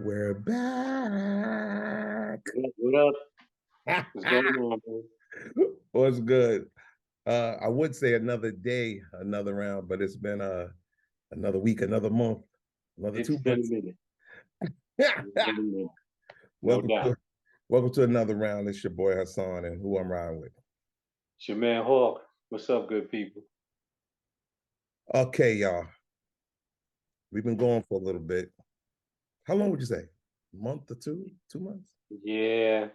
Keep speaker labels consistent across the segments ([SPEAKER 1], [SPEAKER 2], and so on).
[SPEAKER 1] We're back.
[SPEAKER 2] What up? What's going on, man?
[SPEAKER 1] What's good? I would say another day, another round, but it's been another week, another month, another
[SPEAKER 2] It's
[SPEAKER 1] two
[SPEAKER 2] been a
[SPEAKER 1] months.
[SPEAKER 2] minute. It's been a minute. No
[SPEAKER 1] welcome
[SPEAKER 2] doubt.
[SPEAKER 1] to welcome to another round. It's your boy Hasan and who I'm riding with.
[SPEAKER 2] It's your man Hawk. What's up, good people?
[SPEAKER 1] Okay, y'all. We've been going for a little bit. How long would you say? A month or two? 2 months?
[SPEAKER 2] Yeah,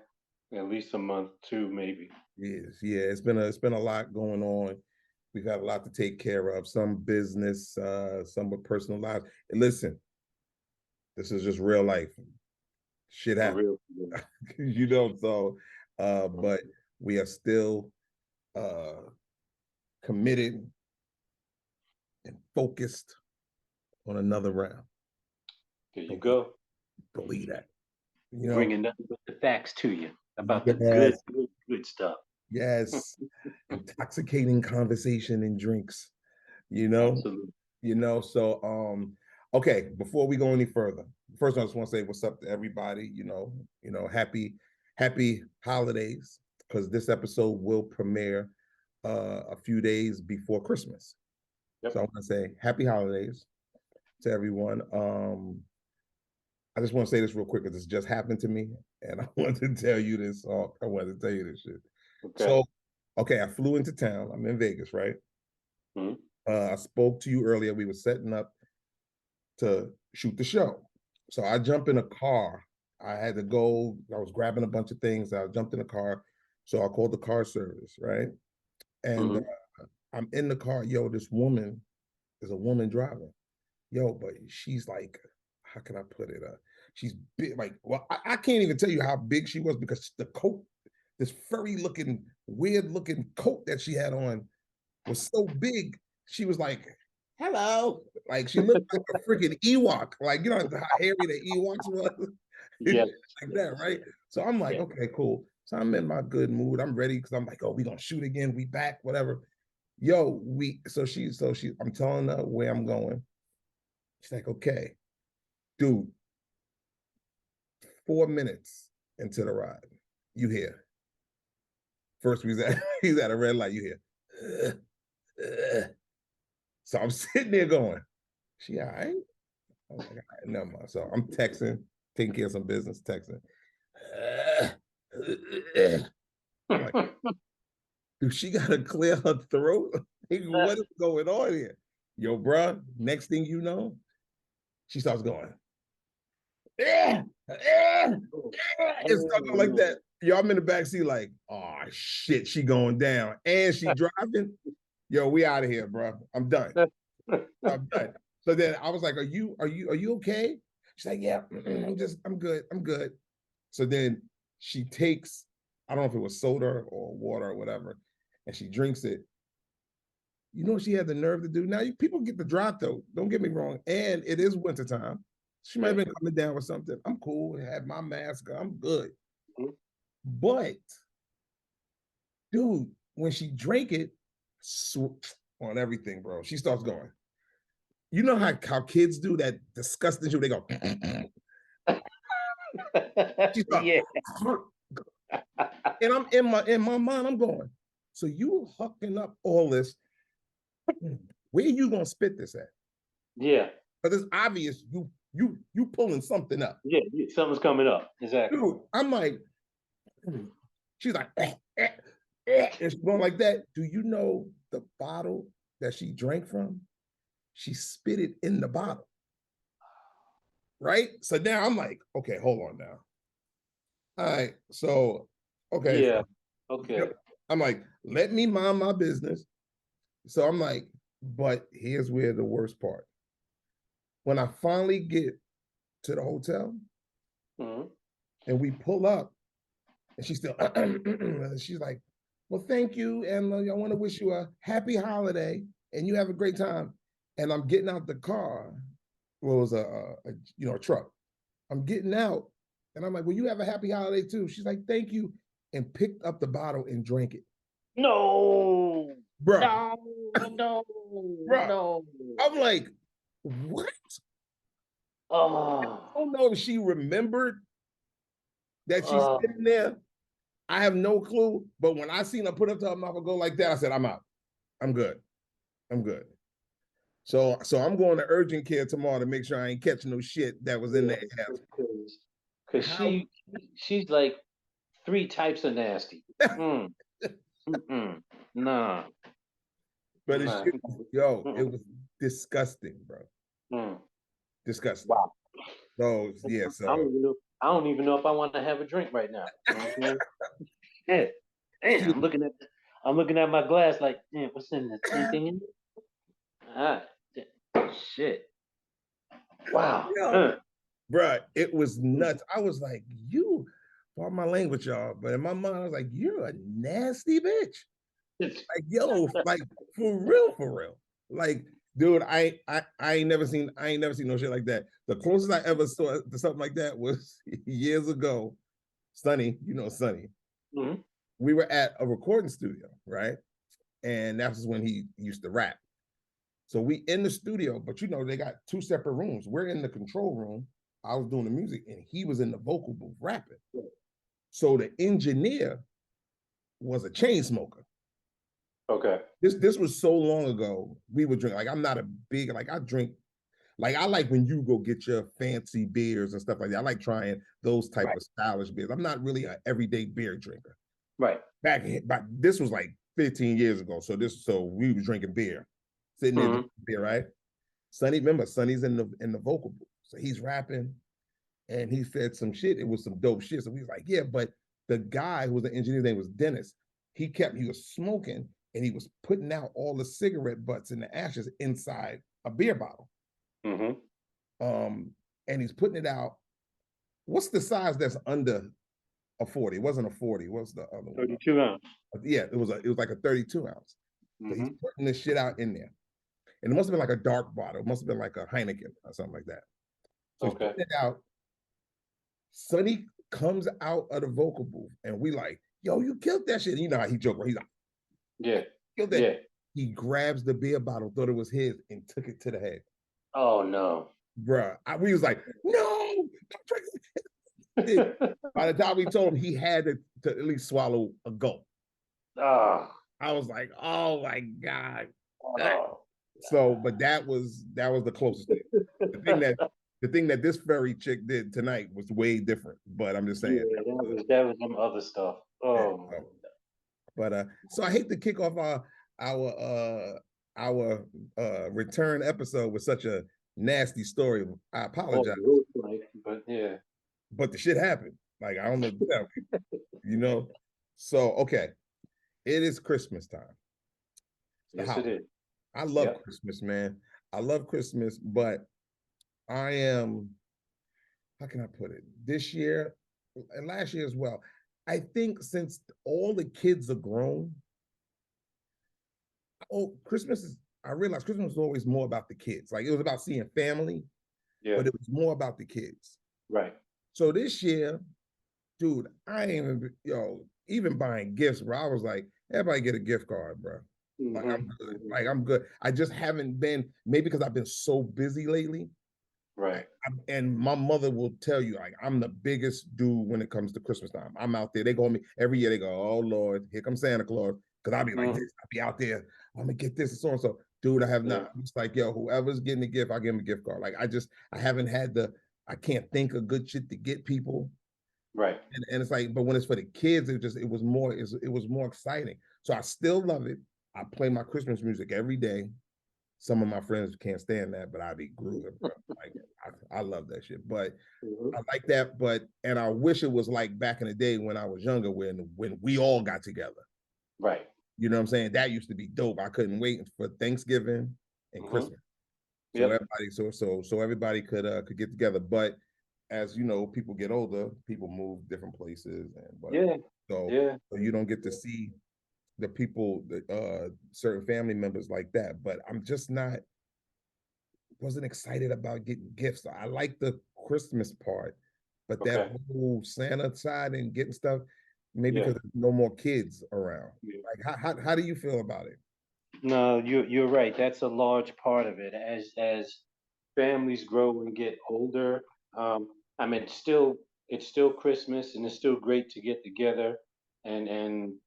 [SPEAKER 2] at least a month, two, maybe.
[SPEAKER 1] Yes, yeah. It's been a lot going on. We've had a lot to take care of. Some business, some with personal lives. And listen, this is just real life. Shit
[SPEAKER 2] For
[SPEAKER 1] happens,
[SPEAKER 2] real.
[SPEAKER 1] so but we are still uh committed and focused on another round.
[SPEAKER 2] There you
[SPEAKER 1] Believe,
[SPEAKER 2] go.
[SPEAKER 1] believe that. You know,
[SPEAKER 2] Bringing nothing but the facts to you about the good,
[SPEAKER 1] yes,
[SPEAKER 2] good, good stuff.
[SPEAKER 1] yes. Intoxicating conversation and drinks, you know,
[SPEAKER 2] Absolutely.
[SPEAKER 1] so okay, before we go any further, first I just want to say what's up to everybody, happy holidays, because this episode will premiere a few days before Christmas.
[SPEAKER 2] Yep.
[SPEAKER 1] So I want to say happy holidays to everyone. I just want to say this real quick because this just happened to me, and I wanted to tell you this. I wanted to tell you this shit.
[SPEAKER 2] Okay.
[SPEAKER 1] So, okay, I flew into town. I'm in Vegas, right?
[SPEAKER 2] Mhm.
[SPEAKER 1] I spoke to you earlier. We were setting up to shoot the show. So I jumped in a car. I had to go. I was grabbing a bunch of things. I jumped in a car. So I called the car service, right? And
[SPEAKER 2] Mhm.
[SPEAKER 1] I'm in the car. Yo, this woman is a woman driving. Yo, but she's like, how can I put it? She's big, like, well, I can't even tell you how big she was because the coat, this furry looking, weird looking coat that she had on was so big. She was like, hello. Like she looked like a freaking Ewok. Like, you know how hairy the Ewoks was?
[SPEAKER 2] Yes.
[SPEAKER 1] Like that, right? So I'm like,
[SPEAKER 2] Yeah.
[SPEAKER 1] okay, cool. So I'm in my good mood. I'm ready because I'm like, oh, we gonna shoot again. We back, whatever. Yo, I'm telling her where I'm going. She's like, okay, dude, 4 minutes into the ride, you hear. First, he's at a red light, you hear. So I'm sitting there going, she all right? I'm like, all right, never mind. So I'm texting, taking care of some business, texting. I'm like, dude, she got to clear her throat. What is going on here? Yo, bro, next thing you know, she starts going, and stuff like that. Yo, I'm in the backseat like, oh shit, she going down. And she driving. Yo, we out of here, bro. I'm done. I'm done. So then I was like, are you okay? She's like, yeah, I'm good. I'm good. So then she takes, I don't know if it was soda or water or whatever, and she drinks it. You know what she had the nerve to do? Now, people get the drop though. Don't get me wrong. And it is wintertime. She might have been coming down with something. I'm cool. I had my mask on. I'm good.
[SPEAKER 2] Mhm.
[SPEAKER 1] But, dude, when she drank it, on everything, bro, she starts going. You know how kids do that disgusting shit? They go, she starts,
[SPEAKER 2] Yeah.
[SPEAKER 1] and I'm in my mind, I'm going, so you hooking up all this, where you gonna spit this at?
[SPEAKER 2] Yeah.
[SPEAKER 1] Because it's obvious you pulling something up.
[SPEAKER 2] Yeah. Something's coming up. Exactly.
[SPEAKER 1] Dude, I'm like, she's like, and she's going like that. Do you know the bottle that she drank from? She spit it in the bottle. Right? So now I'm like, okay, hold on now. All right. So, okay.
[SPEAKER 2] Yeah.
[SPEAKER 1] So,
[SPEAKER 2] Okay.
[SPEAKER 1] I'm like, let me mind my business. So I'm like, but here's where the worst part. When I finally get to the hotel
[SPEAKER 2] Mhm.
[SPEAKER 1] and we pull up, and she's still, she's like, well, thank you. And I want to wish you a happy holiday and you have a great time. And I'm getting out the car. Well, it was a truck. I'm getting out and I'm like, well, you have a happy holiday too. She's like, thank you. And picked up the bottle and drank it.
[SPEAKER 2] No.
[SPEAKER 1] Bruh,
[SPEAKER 2] No. No.
[SPEAKER 1] bruh.
[SPEAKER 2] No.
[SPEAKER 1] I'm like, what?
[SPEAKER 2] Oh,
[SPEAKER 1] I don't know if she remembered that she's
[SPEAKER 2] oh,
[SPEAKER 1] sitting there. I have no clue. But when I seen her put up to her mouth and go like that, I said, I'm out. I'm good. I'm good. So I'm going to urgent care tomorrow to make sure I ain't catching no shit that was in
[SPEAKER 2] yeah,
[SPEAKER 1] there.
[SPEAKER 2] because
[SPEAKER 1] How
[SPEAKER 2] she's like three types of nasty. Mm, mm-mm, nah,
[SPEAKER 1] but it's
[SPEAKER 2] nah.
[SPEAKER 1] yo, it
[SPEAKER 2] Mm-mm,
[SPEAKER 1] was disgusting, bro.
[SPEAKER 2] mm.
[SPEAKER 1] Disgusting.
[SPEAKER 2] Wow.
[SPEAKER 1] So yeah,
[SPEAKER 2] I don't
[SPEAKER 1] so
[SPEAKER 2] even know. I don't even know if I want to have a drink right now. You know what I'm saying? Yeah. Damn,
[SPEAKER 1] she
[SPEAKER 2] I'm looking at my glass like, damn, what's in this? Anything in it? Ah, shit. Wow.
[SPEAKER 1] yo, bruh, it was nuts. I was like, you, pardon my language, y'all, but in my mind, I was like, you're a nasty bitch. Like, yo, like for real, for real. Like, dude, I ain't never seen no shit like that. The closest I ever saw to something like that was years ago. Sonny, you know Sonny.
[SPEAKER 2] Mhm.
[SPEAKER 1] We were at a recording studio, right? And that was when he used to rap. So we in the studio, but you know, they got two separate rooms. We're in the control room. I was doing the music and he was in the vocal booth rapping. So the engineer was a chain smoker.
[SPEAKER 2] Okay.
[SPEAKER 1] This was so long ago. We would drink. Like I'm not a big like I drink. Like I like when you go get your fancy beers and stuff like that. I like trying those type
[SPEAKER 2] Right.
[SPEAKER 1] of stylish beers. I'm not really an everyday beer drinker.
[SPEAKER 2] Right.
[SPEAKER 1] Back this was like 15 years ago. So we were drinking beer, sitting there
[SPEAKER 2] Hmm.
[SPEAKER 1] drinking beer, right? Sonny, remember, Sonny's in the vocal booth. So he's rapping and he said some shit. It was some dope shit. So we was like, yeah, but the guy who was the engineer's name was Dennis. He was smoking and he was putting out all the cigarette butts and the ashes inside a beer bottle.
[SPEAKER 2] Hmm.
[SPEAKER 1] And he's putting it out. What's the size that's under a 40? It wasn't a 40. What's the other one?
[SPEAKER 2] 32 ounce.
[SPEAKER 1] Yeah, it was like a 32 ounce. So he's
[SPEAKER 2] Hmm.
[SPEAKER 1] putting this shit out in there. And it must have been like a dark bottle. It must have been like a Heineken or something like that. So he's
[SPEAKER 2] Okay.
[SPEAKER 1] putting it out. Sonny comes out of the vocal booth and we like, yo, you killed that shit. And you know how he joked, he's like,
[SPEAKER 2] Yeah.
[SPEAKER 1] killed that.
[SPEAKER 2] Yeah.
[SPEAKER 1] He grabs the beer bottle, thought it was his, and took it to the head.
[SPEAKER 2] Oh no.
[SPEAKER 1] Bruh. We was like, no, don't drink it. By the time we told him he had to at least swallow a gulp.
[SPEAKER 2] Oh.
[SPEAKER 1] I was like, oh my God.
[SPEAKER 2] Oh.
[SPEAKER 1] So, but that was the closest thing. The thing that the thing that this fairy chick did tonight was way different. But I'm just saying.
[SPEAKER 2] Yeah, that was some other stuff.
[SPEAKER 1] Yeah,
[SPEAKER 2] Oh.
[SPEAKER 1] but so I hate to kick off our return episode with such a nasty story. I
[SPEAKER 2] Oh,
[SPEAKER 1] apologize,
[SPEAKER 2] like, but yeah.
[SPEAKER 1] but the shit happened. Like I don't know, you know. So okay, it is Christmas time. It's the
[SPEAKER 2] Yes, it
[SPEAKER 1] holiday.
[SPEAKER 2] is.
[SPEAKER 1] I love
[SPEAKER 2] Yep.
[SPEAKER 1] Christmas, man. I love Christmas, but I am, how can I put it? This year and last year as well. I think since all the kids are grown, Christmas is, I realized Christmas was always more about the kids. Like it was about seeing family,
[SPEAKER 2] Yeah.
[SPEAKER 1] but it was more about the kids.
[SPEAKER 2] Right.
[SPEAKER 1] So this year, dude, I ain't even, even buying gifts, bro. I was like, everybody get a gift card, bro. Like
[SPEAKER 2] Hmm.
[SPEAKER 1] I'm good. Like I'm good. I just haven't been, maybe because I've been so busy lately.
[SPEAKER 2] Right.
[SPEAKER 1] And my mother will tell you, like, I'm the biggest dude when it comes to Christmas time. I'm out there. They go on me every year. They go, oh Lord, here comes Santa Claus. Because I'll be like
[SPEAKER 2] Hmm.
[SPEAKER 1] this. I'll be out there. I'm gonna get this and so and so. Dude, I have
[SPEAKER 2] Yeah.
[SPEAKER 1] not. It's like, yo, whoever's getting a gift, I give them a gift card. Like I haven't had I can't think of good shit to get people.
[SPEAKER 2] Right.
[SPEAKER 1] And it's like, but when it's for the kids, it was more exciting. So I still love it. I play my Christmas music every day. Some of my friends can't stand that, but I be grooving, bro. Like I love that shit. But
[SPEAKER 2] Hmm.
[SPEAKER 1] I like that. And I wish it was like back in the day when I was younger, when we all got together.
[SPEAKER 2] Right.
[SPEAKER 1] You know what I'm saying? That used to be dope. I couldn't wait for Thanksgiving and
[SPEAKER 2] Hmm.
[SPEAKER 1] Christmas. So
[SPEAKER 2] Yep.
[SPEAKER 1] everybody, so everybody could get together. But as you know, people get older, people move different places, and but
[SPEAKER 2] Yeah.
[SPEAKER 1] so
[SPEAKER 2] Yeah.
[SPEAKER 1] so you don't get to see the people, certain family members like that. But I'm just not wasn't excited about getting gifts. I like the Christmas part, but that
[SPEAKER 2] Okay.
[SPEAKER 1] whole Santa side and getting stuff, maybe
[SPEAKER 2] Yeah.
[SPEAKER 1] because there's no more kids around.
[SPEAKER 2] Yeah.
[SPEAKER 1] Like how do you feel about it?
[SPEAKER 2] No, you're right. That's a large part of it. As families grow and get older, I mean, it's still Christmas, and it's still great to get together and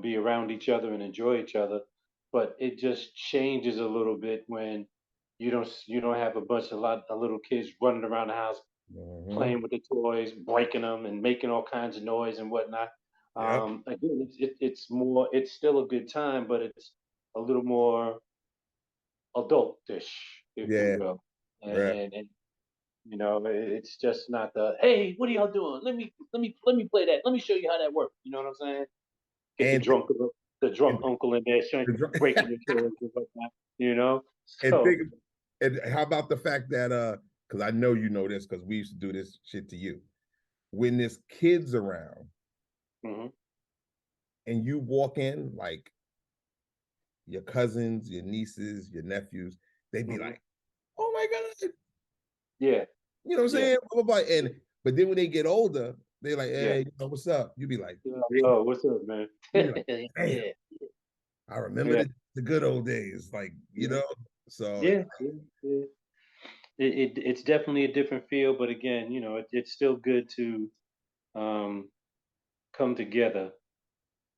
[SPEAKER 2] be around each other and enjoy each other. But it just changes a little bit when you don't have a lot of little kids running around the house
[SPEAKER 1] Mhm.
[SPEAKER 2] playing with the toys, breaking them, and making all kinds of noise and whatnot.
[SPEAKER 1] Yep.
[SPEAKER 2] Again, it's more. It's still a good time, but it's a little more adultish, if you
[SPEAKER 1] Yeah.
[SPEAKER 2] will.
[SPEAKER 1] Yeah.
[SPEAKER 2] And it's just not the hey, what are y'all doing? Let me play that. Let me show you how that works. You know what I'm saying? Get
[SPEAKER 1] And
[SPEAKER 2] the drunk
[SPEAKER 1] and,
[SPEAKER 2] uncle in there showing, breaking the toys and whatnot. You know,
[SPEAKER 1] and
[SPEAKER 2] so
[SPEAKER 1] think and how about the fact that because I know you know this because we used to do this shit to you. When there's kids around
[SPEAKER 2] mhm,
[SPEAKER 1] and you walk in, like your cousins, your nieces, your nephews, they be
[SPEAKER 2] mhm,
[SPEAKER 1] like, "Oh my god,"
[SPEAKER 2] yeah,
[SPEAKER 1] you know what I'm
[SPEAKER 2] yeah,
[SPEAKER 1] saying? Blah, blah, blah. And but then when they get older, they're like,
[SPEAKER 2] yeah.
[SPEAKER 1] "Hey, you know what's up?" You be like, "Damn."
[SPEAKER 2] Yo, what's up, man?
[SPEAKER 1] You be like, "Damn,
[SPEAKER 2] Yeah,
[SPEAKER 1] I remember
[SPEAKER 2] yeah,
[SPEAKER 1] the good old days." Like, you
[SPEAKER 2] yeah,
[SPEAKER 1] know. So
[SPEAKER 2] yeah, yeah, yeah. It's definitely a different feel, but again, it's still good to um, come together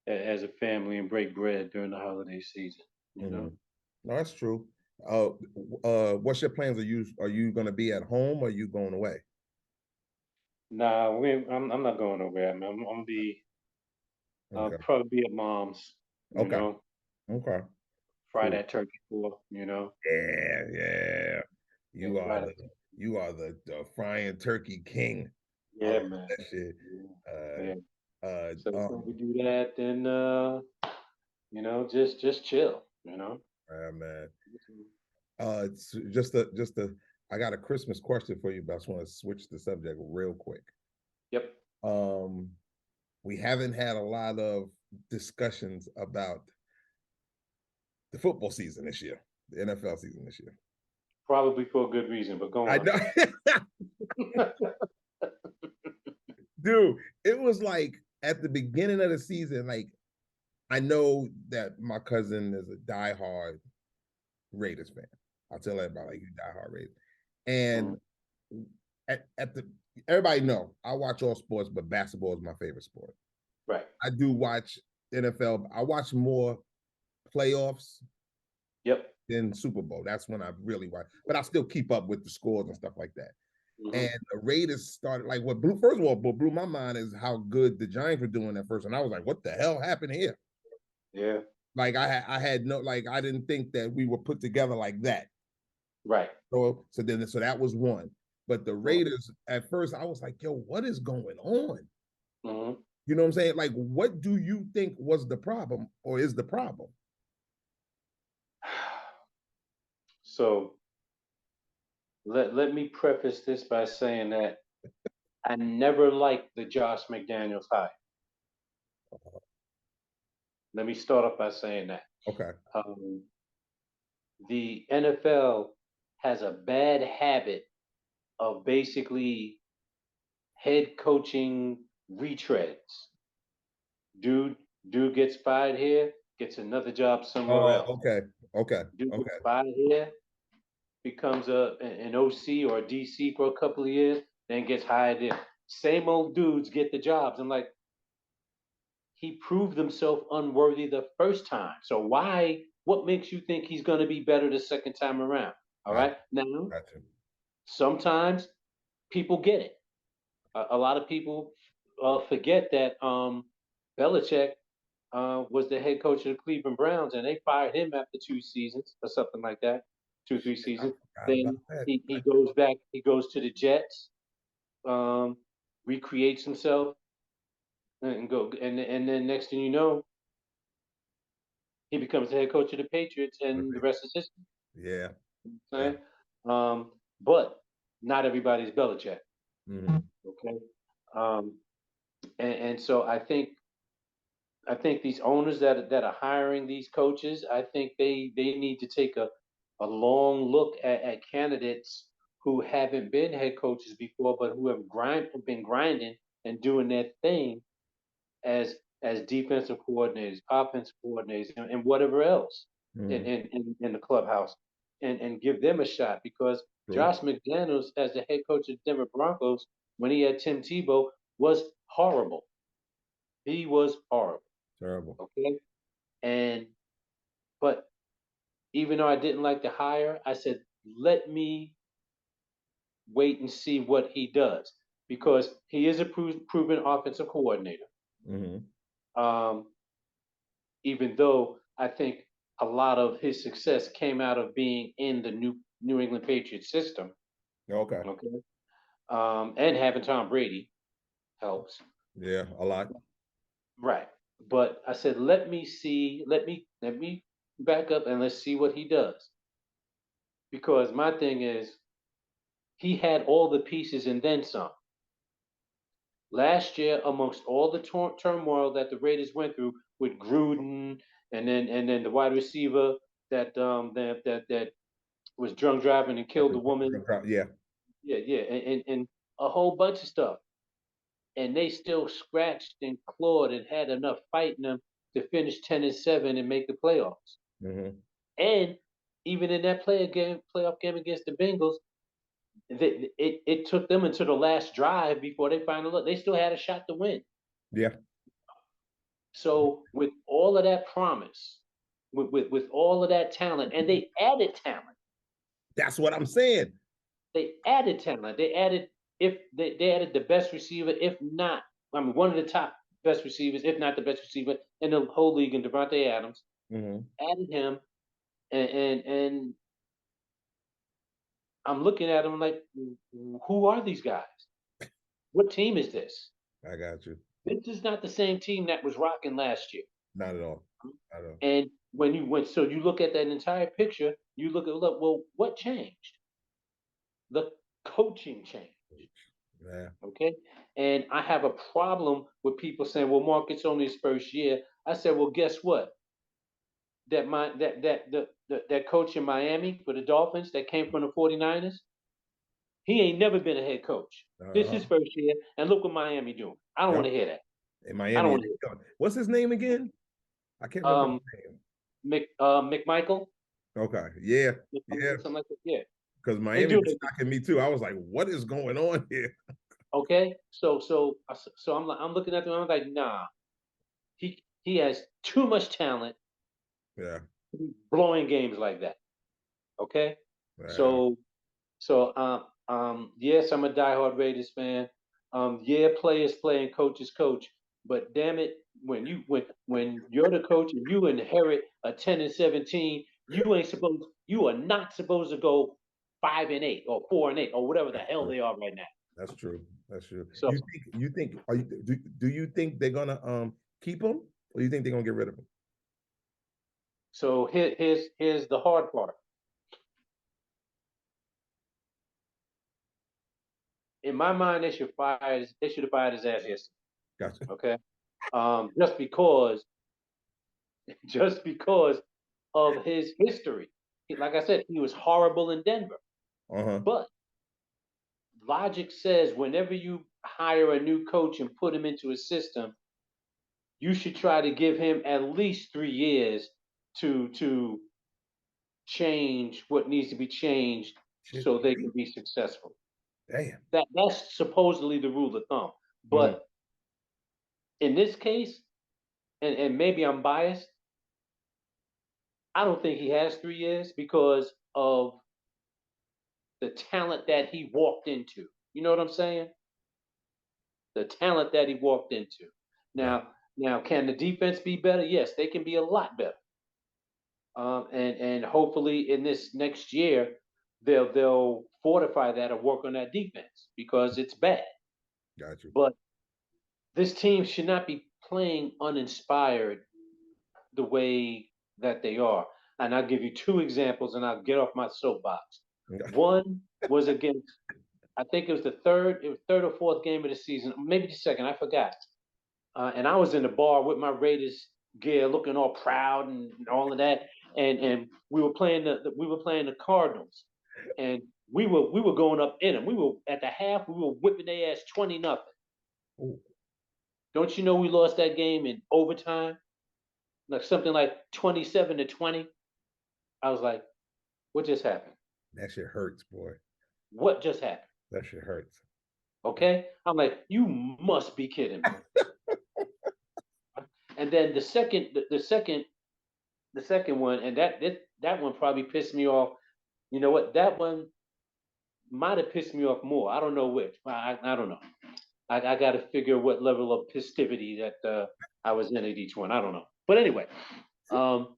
[SPEAKER 2] as a family and break bread during the holiday season. You know,
[SPEAKER 1] mhm. No, that's true. Uh, what's your plans? Are you going to be at home or are you going away?
[SPEAKER 2] nah, I'm not going nowhere. I mean, I'm gonna be
[SPEAKER 1] Okay.
[SPEAKER 2] probably be at mom's. You
[SPEAKER 1] Okay.
[SPEAKER 2] know,
[SPEAKER 1] Okay.
[SPEAKER 2] fry
[SPEAKER 1] Cool.
[SPEAKER 2] that turkey for. You know,
[SPEAKER 1] Yeah, yeah.
[SPEAKER 2] yeah,
[SPEAKER 1] You are
[SPEAKER 2] fry that.
[SPEAKER 1] the the frying turkey king. I
[SPEAKER 2] Yeah,
[SPEAKER 1] love
[SPEAKER 2] man.
[SPEAKER 1] that shit.
[SPEAKER 2] Yeah, yeah. So before we
[SPEAKER 1] Um,
[SPEAKER 2] do that, then just chill. You know.
[SPEAKER 1] man. It's just a. I got a Christmas question for you, but I just want to switch the subject real quick.
[SPEAKER 2] Yep.
[SPEAKER 1] Um, we haven't had a lot of discussions about the football season this year, the NFL season this year.
[SPEAKER 2] Probably for a good reason, but go
[SPEAKER 1] I
[SPEAKER 2] on.
[SPEAKER 1] know, dude. It was like at the beginning of the season, like I know that my cousin is a diehard Raiders fan. I'll tell everybody like you diehard Raiders.
[SPEAKER 2] Mhm.
[SPEAKER 1] And at the everybody know I watch all sports, but basketball is my favorite sport.
[SPEAKER 2] Right.
[SPEAKER 1] I do watch NFL. I watch more playoffs
[SPEAKER 2] Yep.
[SPEAKER 1] than Super Bowl. That's when I really watch, but I still keep up with the scores and stuff like that.
[SPEAKER 2] Hmm.
[SPEAKER 1] And the Raiders started like what blew first of all, what blew my mind is how good the Giants were doing at first. And I was like, what the hell happened here?
[SPEAKER 2] Yeah.
[SPEAKER 1] Like I had no like I didn't think that we were put together like that.
[SPEAKER 2] Right.
[SPEAKER 1] So that was one. But the
[SPEAKER 2] Mhm.
[SPEAKER 1] Raiders at first I was like, yo, what is going on?
[SPEAKER 2] Mhm.
[SPEAKER 1] You know what I'm saying? Like, what do you think was the problem or is the problem?
[SPEAKER 2] So let me preface this by saying that I never liked the Josh McDaniels hire. Let me start off by saying that
[SPEAKER 1] Okay.
[SPEAKER 2] um, the NFL has a bad habit of basically head coaching retreads. Dude, dude gets fired here, gets another job somewhere
[SPEAKER 1] Oh,
[SPEAKER 2] else.
[SPEAKER 1] okay. Okay.
[SPEAKER 2] Dude gets
[SPEAKER 1] Okay.
[SPEAKER 2] fired here, becomes an OC or a DC for a couple of years, then gets hired in. Same old dudes get the jobs. I'm like, he proved himself unworthy the first time. So why? What makes you think he's going to be better the second time around? All
[SPEAKER 1] Gotcha.
[SPEAKER 2] right. Now,
[SPEAKER 1] Gotcha.
[SPEAKER 2] sometimes people get it. A lot of people forget that Belichick was the head coach of the Cleveland Browns, and they fired him after 2 seasons or something like that, 3 seasons.
[SPEAKER 1] I forgot about
[SPEAKER 2] Then
[SPEAKER 1] that.
[SPEAKER 2] he goes back. He goes to the Jets, um, recreates himself, and go. And then next thing you know, he becomes the head coach of the Patriots, and the rest is history.
[SPEAKER 1] Yeah. Yeah.
[SPEAKER 2] Right? But not everybody's Belichick.
[SPEAKER 1] Mhm.
[SPEAKER 2] Okay. Um, and so I think these owners that are hiring these coaches, I think they need to take a long look at candidates who haven't been head coaches before, but who have been grinding and doing their thing as defensive coordinators, offensive coordinators, and whatever else
[SPEAKER 1] Mhm.
[SPEAKER 2] in the clubhouse. and give them a shot because
[SPEAKER 1] True.
[SPEAKER 2] Josh McDaniels, as the head coach of the Denver Broncos, when he had Tim Tebow, was horrible. He was horrible.
[SPEAKER 1] Terrible.
[SPEAKER 2] Okay. And but even though I didn't like the hire, I said, let me wait and see what he does because he is a proven offensive coordinator.
[SPEAKER 1] Mm-hmm.
[SPEAKER 2] Um, even though I think a lot of his success came out of being in the New England Patriots system.
[SPEAKER 1] Okay.
[SPEAKER 2] Okay. And having Tom Brady helps.
[SPEAKER 1] Yeah, a lot.
[SPEAKER 2] Right. But I said, let me see, let me back up and let's see what he does. Because my thing is, he had all the pieces and then some. Last year, amongst all the turmoil that the Raiders went through with Gruden and then the wide receiver that was drunk driving and killed the woman,
[SPEAKER 1] Yeah.
[SPEAKER 2] yeah, and a whole bunch of stuff, and they still scratched and clawed and had enough fight in them to finish 10-7 and make the playoffs.
[SPEAKER 1] Mm-hmm.
[SPEAKER 2] And even in that playoff game against the Bengals, it took them into the last drive before they finally looked. They still had a shot to win.
[SPEAKER 1] Yeah.
[SPEAKER 2] So with all of that promise, with all of that talent, and they added talent.
[SPEAKER 1] That's what I'm saying.
[SPEAKER 2] They added talent. They added if they added the best receiver, if not, I mean one of the top best receivers, if not the best receiver in the whole league, in Devontae Adams.
[SPEAKER 1] Mm-hmm.
[SPEAKER 2] Added him, and I'm looking at him like, who are these guys? What team is this?
[SPEAKER 1] I got you.
[SPEAKER 2] This is not the same team that was rocking last year.
[SPEAKER 1] Not at all. Not at all.
[SPEAKER 2] And when you went, so you look at that entire picture, you look at, look, well, what changed? The coaching changed.
[SPEAKER 1] Yeah.
[SPEAKER 2] Okay. And I have a problem with people saying, well, Mark, it's only his first year. I said, well, guess what? That coach in Miami for the Dolphins that came from the 49ers, he ain't never been a head coach. This is his first year, and look what Miami doing. I don't
[SPEAKER 1] Yep.
[SPEAKER 2] want to hear that.
[SPEAKER 1] In
[SPEAKER 2] I don't
[SPEAKER 1] Miami.
[SPEAKER 2] want to hear
[SPEAKER 1] What's his name again? I can't
[SPEAKER 2] that.
[SPEAKER 1] remember his name.
[SPEAKER 2] McMichael,
[SPEAKER 1] Okay. Yeah. Yeah.
[SPEAKER 2] something like that. Yeah,
[SPEAKER 1] Because
[SPEAKER 2] they
[SPEAKER 1] Miami
[SPEAKER 2] do
[SPEAKER 1] was
[SPEAKER 2] it.
[SPEAKER 1] shocking me too. I was like, what is going on here?
[SPEAKER 2] Okay, so I'm looking at them. I'm like, nah, he has too much talent
[SPEAKER 1] Yeah.
[SPEAKER 2] to be blowing games like that. Okay,
[SPEAKER 1] Yeah.
[SPEAKER 2] so yes, I'm a diehard Raiders fan. Yeah, players play and coaches coach, but damn it, when you're the coach and you inherit a 10-17, you are not supposed to go 5-8 or 4-8 or whatever the
[SPEAKER 1] That's
[SPEAKER 2] hell
[SPEAKER 1] true.
[SPEAKER 2] they are right now.
[SPEAKER 1] That's true. That's true.
[SPEAKER 2] So
[SPEAKER 1] You think are you do you think they're gonna keep him or you think they're gonna get rid of him?
[SPEAKER 2] so here's the hard part. In my mind, they should have fired his ass yesterday.
[SPEAKER 1] Gotcha.
[SPEAKER 2] Okay, just because just because of his history. Like I said, he was horrible in Denver.
[SPEAKER 1] Uh-huh.
[SPEAKER 2] But logic says whenever you hire a new coach and put him into a system, you should try to give him at least 3 years to change what needs to be changed
[SPEAKER 1] Shit.
[SPEAKER 2] so they can be successful.
[SPEAKER 1] Damn.
[SPEAKER 2] That's supposedly the rule of thumb.
[SPEAKER 1] Mhm.
[SPEAKER 2] But in this case, and maybe I'm biased, I don't think he has 3 years because of the talent that he walked into. You know what I'm saying? The talent that he walked into.
[SPEAKER 1] Yeah.
[SPEAKER 2] Now, can the defense be better? Yes, they can be a lot better. And hopefully in this next year they'll fortify that or work on that defense because it's bad.
[SPEAKER 1] Got you.
[SPEAKER 2] But this team should not be playing uninspired the way that they are. And I'll give you two examples and I'll get off my soapbox. One was against, I think it was third or fourth game of the season, maybe the second, I forgot. And I was in the bar with my Raiders gear, looking all proud and all of that. And we were playing the Cardinals, and we were going up in them. We were at the half, we were whipping their ass 20-0. Don't you know we lost that game in overtime, like something like 27-20. I was like, What just happened?
[SPEAKER 1] That shit hurts, boy.
[SPEAKER 2] What just happened?
[SPEAKER 1] That shit hurts.
[SPEAKER 2] Okay. I'm like, you must be kidding me. And then the second one, and that one probably pissed me off. You know what? That one might have pissed me off more. I don't know which. I don't know. I got to figure what level of festivity that I was in at each one. I don't know. But anyway, um,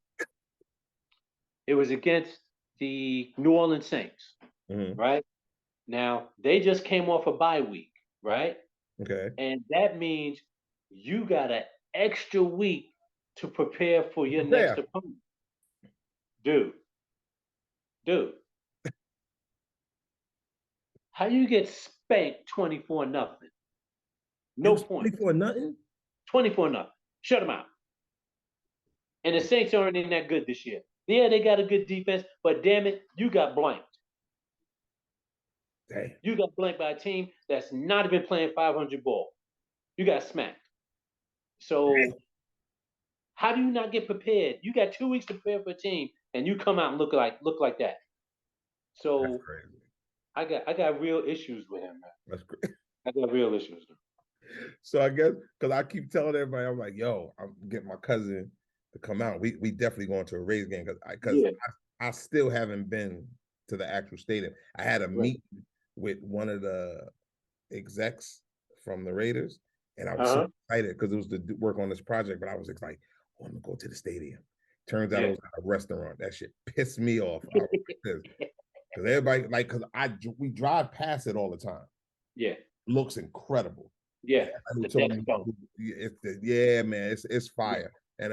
[SPEAKER 2] it was against the New Orleans Saints,
[SPEAKER 1] Mm-hmm.
[SPEAKER 2] right? Now they just came off a bye week, right?
[SPEAKER 1] Okay.
[SPEAKER 2] And that means you got an extra week to prepare for your next
[SPEAKER 1] Prepare.
[SPEAKER 2] opponent. Dude, dude, how you get spanked 24-0?
[SPEAKER 1] It
[SPEAKER 2] No
[SPEAKER 1] was
[SPEAKER 2] points.
[SPEAKER 1] 24 nothing.
[SPEAKER 2] 24-0. Shut them out. And the Saints aren't in that good this year. Yeah, they got a good defense, but damn it, you got blanked.
[SPEAKER 1] Damn.
[SPEAKER 2] You got blanked by a team that's not even playing 500 ball. You got smacked. So how do you not get prepared? You got 2 weeks to prepare for a team, and you come out and look like that.
[SPEAKER 1] That's
[SPEAKER 2] So
[SPEAKER 1] crazy.
[SPEAKER 2] I got real issues with him, man.
[SPEAKER 1] That's crazy.
[SPEAKER 2] I got real issues with him.
[SPEAKER 1] So I guess because I keep telling everybody, I'm like, yo, I'm getting my cousin to come out. We definitely going to a Rays game because
[SPEAKER 2] Yeah.
[SPEAKER 1] I still haven't been to the actual stadium. I had a
[SPEAKER 2] Right.
[SPEAKER 1] meeting with one of the execs from the Raiders, and I was so
[SPEAKER 2] Uh-huh.
[SPEAKER 1] excited because it was to work on this project. But I was like, oh, I'm gonna go to the stadium. Turns out it
[SPEAKER 2] Yeah.
[SPEAKER 1] was at a restaurant. That shit pissed me off. I was like, because everybody like because we drive past it all the time.
[SPEAKER 2] Yeah.
[SPEAKER 1] Looks incredible.
[SPEAKER 2] Yeah.
[SPEAKER 1] Who
[SPEAKER 2] The
[SPEAKER 1] told
[SPEAKER 2] next
[SPEAKER 1] me
[SPEAKER 2] go.
[SPEAKER 1] yeah, man, it's
[SPEAKER 2] Yeah.
[SPEAKER 1] fire. And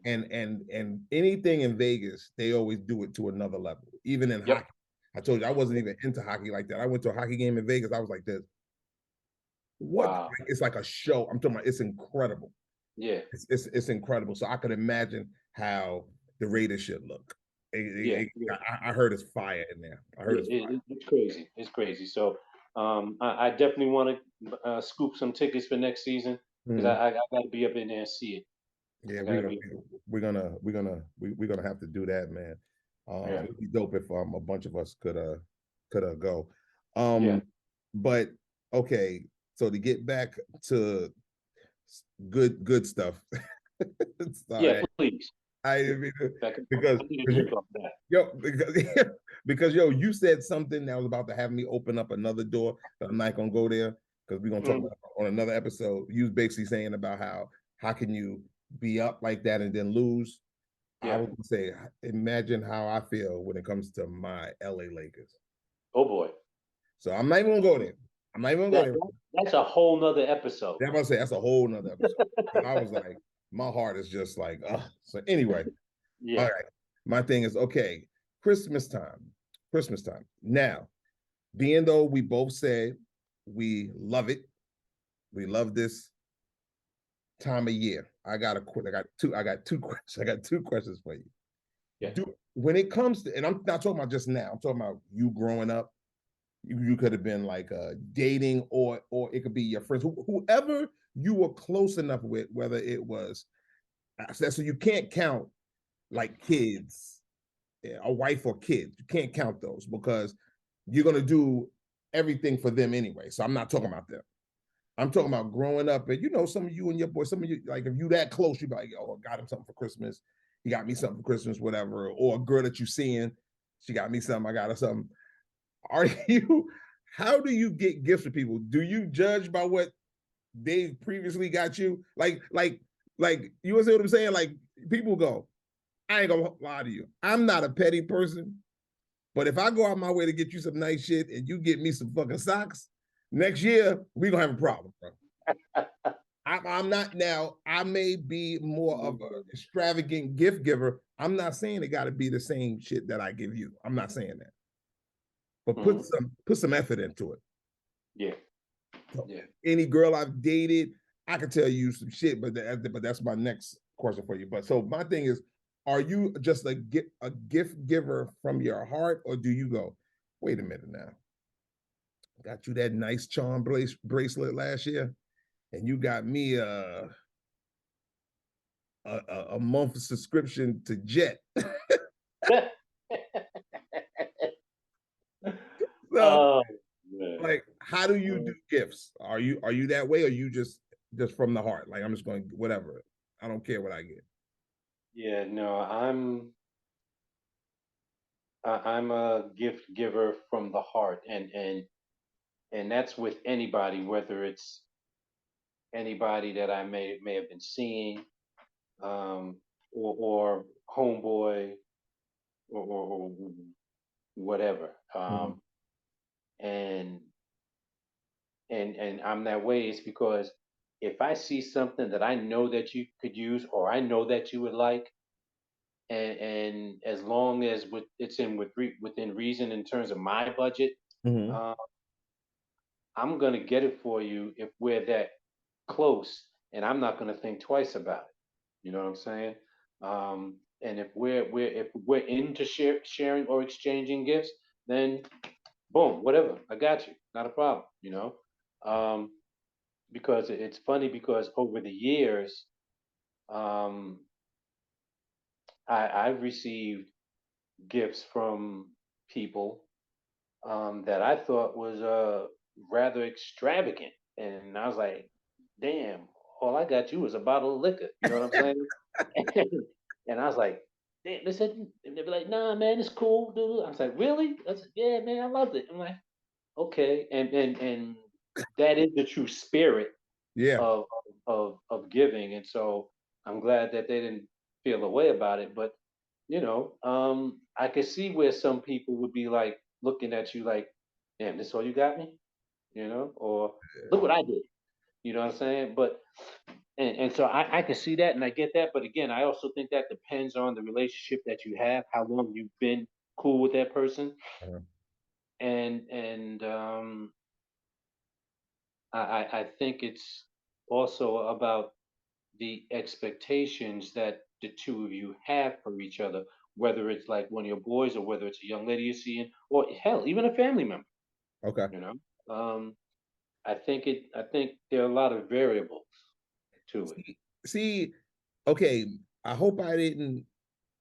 [SPEAKER 2] Yeah.
[SPEAKER 1] anything in Vegas, they always do it to another level, even in
[SPEAKER 2] Yep.
[SPEAKER 1] hockey. I told you I wasn't even into hockey like that. I went to a hockey game in Vegas. I was like this. What?
[SPEAKER 2] Wow.
[SPEAKER 1] It's like a show. I'm talking about it's incredible.
[SPEAKER 2] Yeah.
[SPEAKER 1] It's incredible. So I could imagine how the Raiders should look.
[SPEAKER 2] Yeah. Yeah.
[SPEAKER 1] I heard it's fire in there. I heard
[SPEAKER 2] Yeah.
[SPEAKER 1] it's fire.
[SPEAKER 2] It's crazy. It's crazy. So I definitely want to scoop some tickets for next season because
[SPEAKER 1] Mhm.
[SPEAKER 2] I got to be up in there and see it.
[SPEAKER 1] Yeah,
[SPEAKER 2] I got to be.
[SPEAKER 1] we're gonna have to do that, man.
[SPEAKER 2] Yeah.
[SPEAKER 1] It'd be dope if a bunch of us could go.
[SPEAKER 2] Yeah.
[SPEAKER 1] But okay, so to get back to good stuff.
[SPEAKER 2] Yeah.
[SPEAKER 1] Sorry,
[SPEAKER 2] Please.
[SPEAKER 1] I
[SPEAKER 2] Yeah.
[SPEAKER 1] didn't mean
[SPEAKER 2] I need to drink off that.
[SPEAKER 1] yo because yo you said something that was about to have me open up another door, but I'm not gonna go there because we're gonna talk about it on another episode. You was basically saying about how can you be up like that and then lose. I
[SPEAKER 2] Yeah.
[SPEAKER 1] was gonna say, imagine how I feel when it comes to my LA Lakers.
[SPEAKER 2] Oh boy.
[SPEAKER 1] So I'm not even gonna go there. I'm not even gonna go
[SPEAKER 2] That,
[SPEAKER 1] there.
[SPEAKER 2] that's a whole nother episode.
[SPEAKER 1] I'm gonna say that's a whole nother episode. I was like, my heart is just like, so anyway, all
[SPEAKER 2] Yeah.
[SPEAKER 1] right. My thing is okay, Christmas time. Christmas time. Now, being though we both said we love it, we love this time of year. I got two questions. I got two questions for you.
[SPEAKER 2] Yeah.
[SPEAKER 1] When it comes to, and I'm not talking about just now, I'm talking about you growing up. You could have been like dating, or it could be your friends, whoever you were close enough with, whether it was so you can't count like kids, a wife or kids. You can't count those because you're gonna do everything for them anyway. So I'm not talking about them. I'm talking about growing up, and some of you and your boy, some of you, like if you that close, you be like, oh, I got him something for Christmas. He got me something for Christmas, whatever. Or a girl that you seeing, she got me something, I got her something. Are you, how do you get gifts for people? Do you judge by what they previously got you? Like you understand what I'm saying? Like people go, I ain't gonna lie to you. I'm not a petty person, but if I go out my way to get you some nice shit and you get me some fucking socks, next year we gonna have a problem, bro. I'm not now. I may be more of an extravagant gift giver. I'm not saying it got to be the same shit that I give you. I'm not saying that, but put some effort into it.
[SPEAKER 2] Yeah.
[SPEAKER 1] So
[SPEAKER 2] Yeah.
[SPEAKER 1] any girl I've dated, I can tell you some shit, but that's my next question for you. But so my thing is, are you just a gift giver from your heart, or do you go, wait a minute now, got you that nice charm bracelet last year, and you got me a month subscription to Jet. stuff.
[SPEAKER 2] Oh, man.
[SPEAKER 1] Like, how do you do gifts? Are you that way, or you just from the heart? Like, I'm just going whatever. I don't care what I get.
[SPEAKER 2] Yeah, no, I'm a gift giver from the heart, and that's with anybody, whether it's anybody that I may have been seeing, or homeboy, or whatever.
[SPEAKER 1] Mm-hmm.
[SPEAKER 2] And and I'm that way is because if I see something that I know that you could use or I know that you would like, and as long as it's within reason in terms of my budget,
[SPEAKER 1] Mm-hmm.
[SPEAKER 2] uh, I'm gonna get it for you if we're that close, and I'm not gonna think twice about it. You know what I'm saying? And if we're into sharing or exchanging gifts, then boom, whatever, I got you, not a problem. Um, because it's funny because over the years, um, I've received gifts from people that I thought was rather extravagant, and I was like, "Damn, all I got you was a bottle of liquor." You know what I'm saying? And I was like, "Damn," they said, and they'd be like, "Nah, man, it's cool, dude." I was like, "Really?" I said, "Yeah, man, I loved it." I'm like, "Okay," and that is the true spirit
[SPEAKER 1] Yeah.
[SPEAKER 2] of of giving, and so I'm glad that they didn't feel a way about it. But I could see where some people would be like looking at you like, "Damn, this all you got me?" Or "Look what I did." You know what I'm saying? But and so I can see that and I get that. But again, I also think that depends on the relationship that you have, how long you've been cool with that person,
[SPEAKER 1] Uh,
[SPEAKER 2] and I think it's also about the expectations that the two of you have for each other, whether it's like one of your boys or whether it's a young lady you're seeing, or hell, even a family member.
[SPEAKER 1] okay.
[SPEAKER 2] You know, um, I think there are a lot of variables to it.
[SPEAKER 1] See, okay. I hope I didn't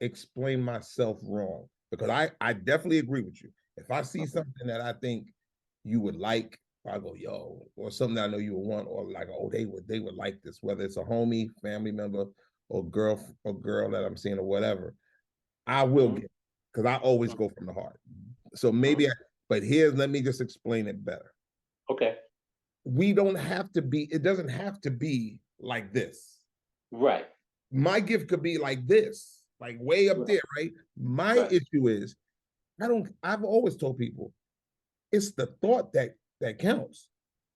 [SPEAKER 1] explain myself wrong, because I definitely agree with you. If I see
[SPEAKER 2] Okay.
[SPEAKER 1] something that I think you would like, I go, yo, or something that I know you would want, or like, oh, they would like this, whether it's a homie, family member, or girl that I'm seeing or whatever, I will
[SPEAKER 2] Hmm.
[SPEAKER 1] get, because I always go from the heart. So maybe but let me just explain it better.
[SPEAKER 2] Okay.
[SPEAKER 1] We don't have to be, it doesn't have to be like this.
[SPEAKER 2] Right.
[SPEAKER 1] My gift could be like this, like way up
[SPEAKER 2] Right.
[SPEAKER 1] there, right? My
[SPEAKER 2] Right.
[SPEAKER 1] issue is I've always told people it's the thought that counts.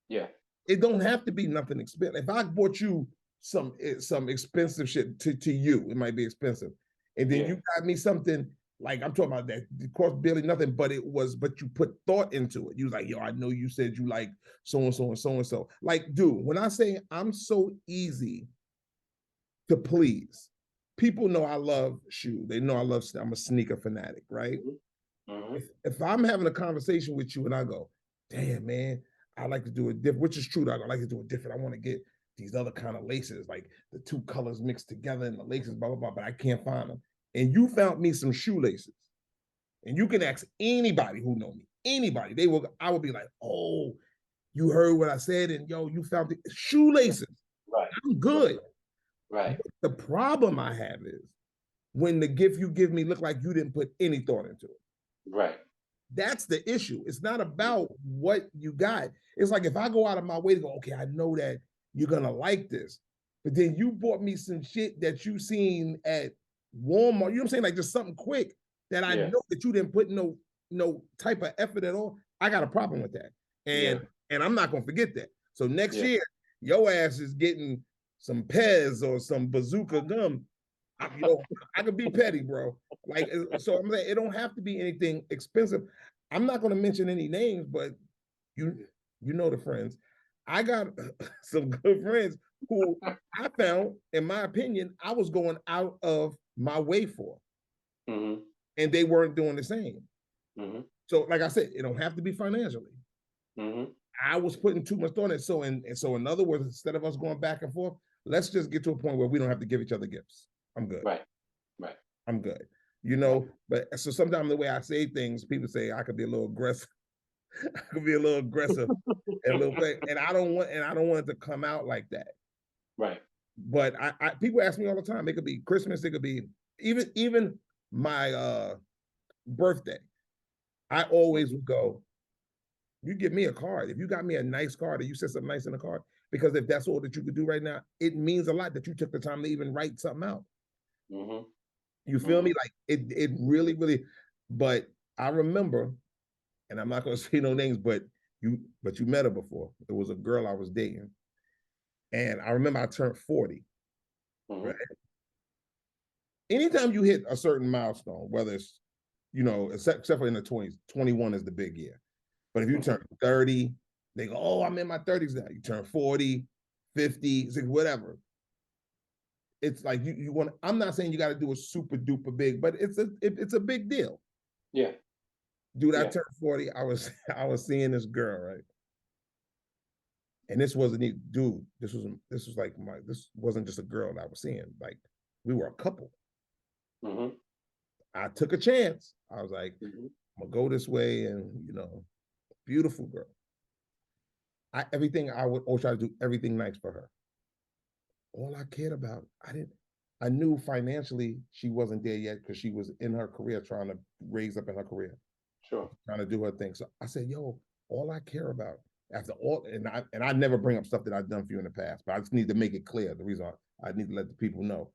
[SPEAKER 2] Yeah.
[SPEAKER 1] It don't have to be nothing expensive. If I bought you some expensive shit to you, it might be expensive. And then
[SPEAKER 2] Yeah.
[SPEAKER 1] you got me something like, I'm talking about that it cost barely nothing, but you put thought into it. You was like, yo, I know you said you like so and so and so and so. Like, dude, when I say I'm so easy to please, people know I love shoes. They know I'm a sneaker fanatic, right?
[SPEAKER 2] Hmm. Hmm.
[SPEAKER 1] If I'm having a conversation with you and I go, damn man, I like to do it different, which is true. I like to do it different. I want to get these other kind of laces, like the two colors mixed together and the laces, blah blah blah. But I can't find them. And you found me some shoelaces, and you can ask anybody who know me, anybody. I will be like, oh, you heard what I said, and yo, you found the shoelaces.
[SPEAKER 2] Right.
[SPEAKER 1] I'm
[SPEAKER 2] Right.
[SPEAKER 1] good.
[SPEAKER 2] Right.
[SPEAKER 1] The problem I have is when the gift you give me look like you didn't put any thought into it.
[SPEAKER 2] Right.
[SPEAKER 1] That's the issue. It's not about what you got. It's like if I go out of my way to go, okay, I know that you're gonna like this, but then you bought me some shit that you seen at Walmart. You know what I'm saying? Like just something quick that I
[SPEAKER 2] Yeah.
[SPEAKER 1] know that you didn't put no type of effort at all. I got a problem with that,
[SPEAKER 2] Yeah.
[SPEAKER 1] and I'm not gonna forget that. So next
[SPEAKER 2] Yeah.
[SPEAKER 1] year, your ass is getting some Pez or some Bazooka gum. I could be petty, bro. Like, so I'm saying it don't have to be anything expensive. I'm not going to mention any names, but you know the friends. I got some good friends who I found, in my opinion, I was going out of my way for,
[SPEAKER 2] Hmm.
[SPEAKER 1] and they weren't doing the same.
[SPEAKER 2] Hmm.
[SPEAKER 1] So, like I said, it don't have to be financially.
[SPEAKER 2] Hmm.
[SPEAKER 1] I was putting too much on it. So in other words, instead of us going back and forth, let's just get to a point where we don't have to give each other gifts. I'm good.
[SPEAKER 2] Right. Right.
[SPEAKER 1] I'm good.
[SPEAKER 2] Right.
[SPEAKER 1] But so sometimes the way I say things, people say I could be a little aggressive. I could be a little aggressive and a little thing, and I don't want it to come out like that.
[SPEAKER 2] Right.
[SPEAKER 1] But people ask me all the time. It could be Christmas. It could be even my birthday. I always would go, you give me a card. If you got me a nice card or you said something nice in the card, because if that's all that you could do right now, it means a lot that you took the time to even write something out.
[SPEAKER 2] Mm-hmm.
[SPEAKER 1] You feel me? Like it really, really. But I remember, and I'm not gonna say no names, but you met her before. It was a girl I was dating, and I remember I turned 40. Right. Anytime you hit a certain milestone, whether it's except for in the 20s, 21 is the big year. But if you turn 30, they go, oh, I'm in my 30s now. You turn 40, 50, whatever. It's like you want. I'm not saying you got to do a super duper big, but it's a big deal.
[SPEAKER 2] Yeah.
[SPEAKER 1] Dude, I turned 40. I was seeing this girl, right? And this wasn't even, dude, this wasn't just a girl that I was seeing. Like, we were a couple. I took a chance. I was like, I'm gonna go this way, and beautiful girl. I would always try to do everything nice for her. All I cared about, I knew financially she wasn't there yet because she was in her career trying to raise up in her career.
[SPEAKER 2] Sure.
[SPEAKER 1] Trying to do her thing. So I said, yo, all I care about after all, and I never bring up stuff that I've done for you in the past, but I just need to make it clear. The reason I need to let the people know.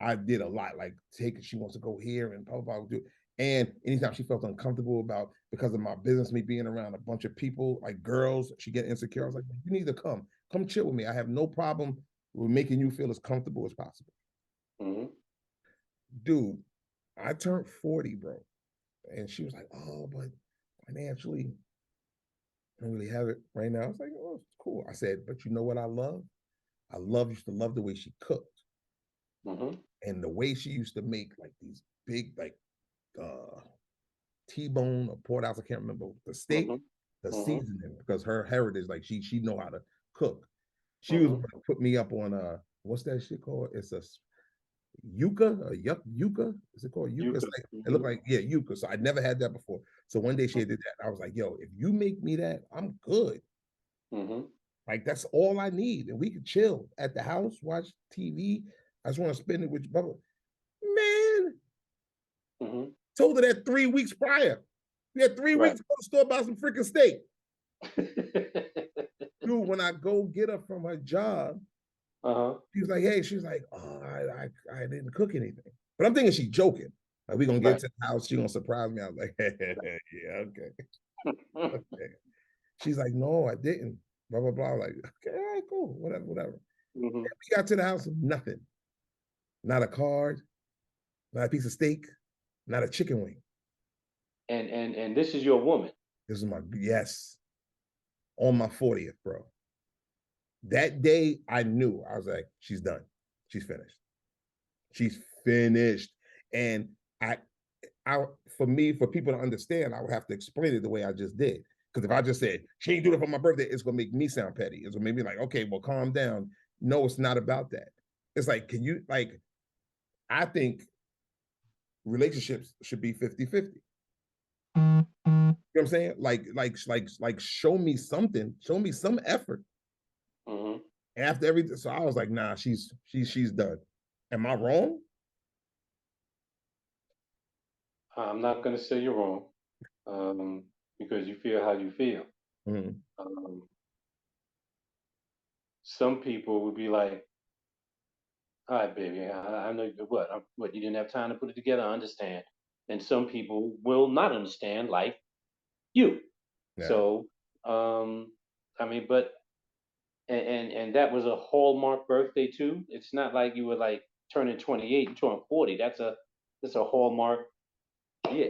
[SPEAKER 1] I did a lot, like she wants to go here and blah, blah, blah. And anytime she felt uncomfortable because of my business, me being around a bunch of people, like girls, she get insecure. I was like, you need to come chill with me. I have no problem with making you feel as comfortable as possible. Dude, I turned 40, bro. And she was like, oh, but financially, I don't really have it right now. I was like, oh, it's cool. I said, but you know what I love? Used to love the way she cooked. And the way she used to make like these big, like T-bone or porterhouse, I can't remember the steak, the seasoning, because her heritage, like she know how to cook. She was gonna put me up on what's that shit called? It's a yuca, yuca. Is it called yuca? It's like, it looked like yuca. So I'd never had that before. So one day she did that. I was like, yo, if you make me that, I'm good. Like that's all I need, and we could chill at the house, watch TV. I just want to spend it with Bubba. Man, told her that 3 weeks prior. We had 3 weeks to go to the store buy some freaking steak. Dude, when I go get her from her job, she was like, hey, she's like, oh, I didn't cook anything. But I'm thinking she's joking. Like, we're gonna get to the house, she's gonna surprise me. I was like, yeah, okay. Okay. She's like, no, I didn't. Blah, blah, blah. Like, okay, all right, cool, whatever. We got to the house, nothing. Not a card, not a piece of steak, not a chicken wing.
[SPEAKER 2] And this is your woman.
[SPEAKER 1] This is yes. On my 40th, bro. That day I knew. I was like, she's done. She's finished. She's finished. And for people to understand, I would have to explain it the way I just did. Because if I just said, she ain't doing it for my birthday, it's gonna make me sound petty. It's gonna make me like, okay, well, calm down. No, it's not about that. It's like, I think relationships should be 50-50. You know what I'm saying? Like show me something, show me some effort. After everything, so I was like, nah, she's done. Am I wrong?
[SPEAKER 2] I'm not gonna say you're wrong, because you feel how you feel. Some people would be like, all right, baby, I know what you didn't have time to put it together. I understand. And some people will not understand, like you. Yeah. So, I mean, but and that was a hallmark birthday too. It's not like you were like turning 28 and turning 40. That's a hallmark. Yeah,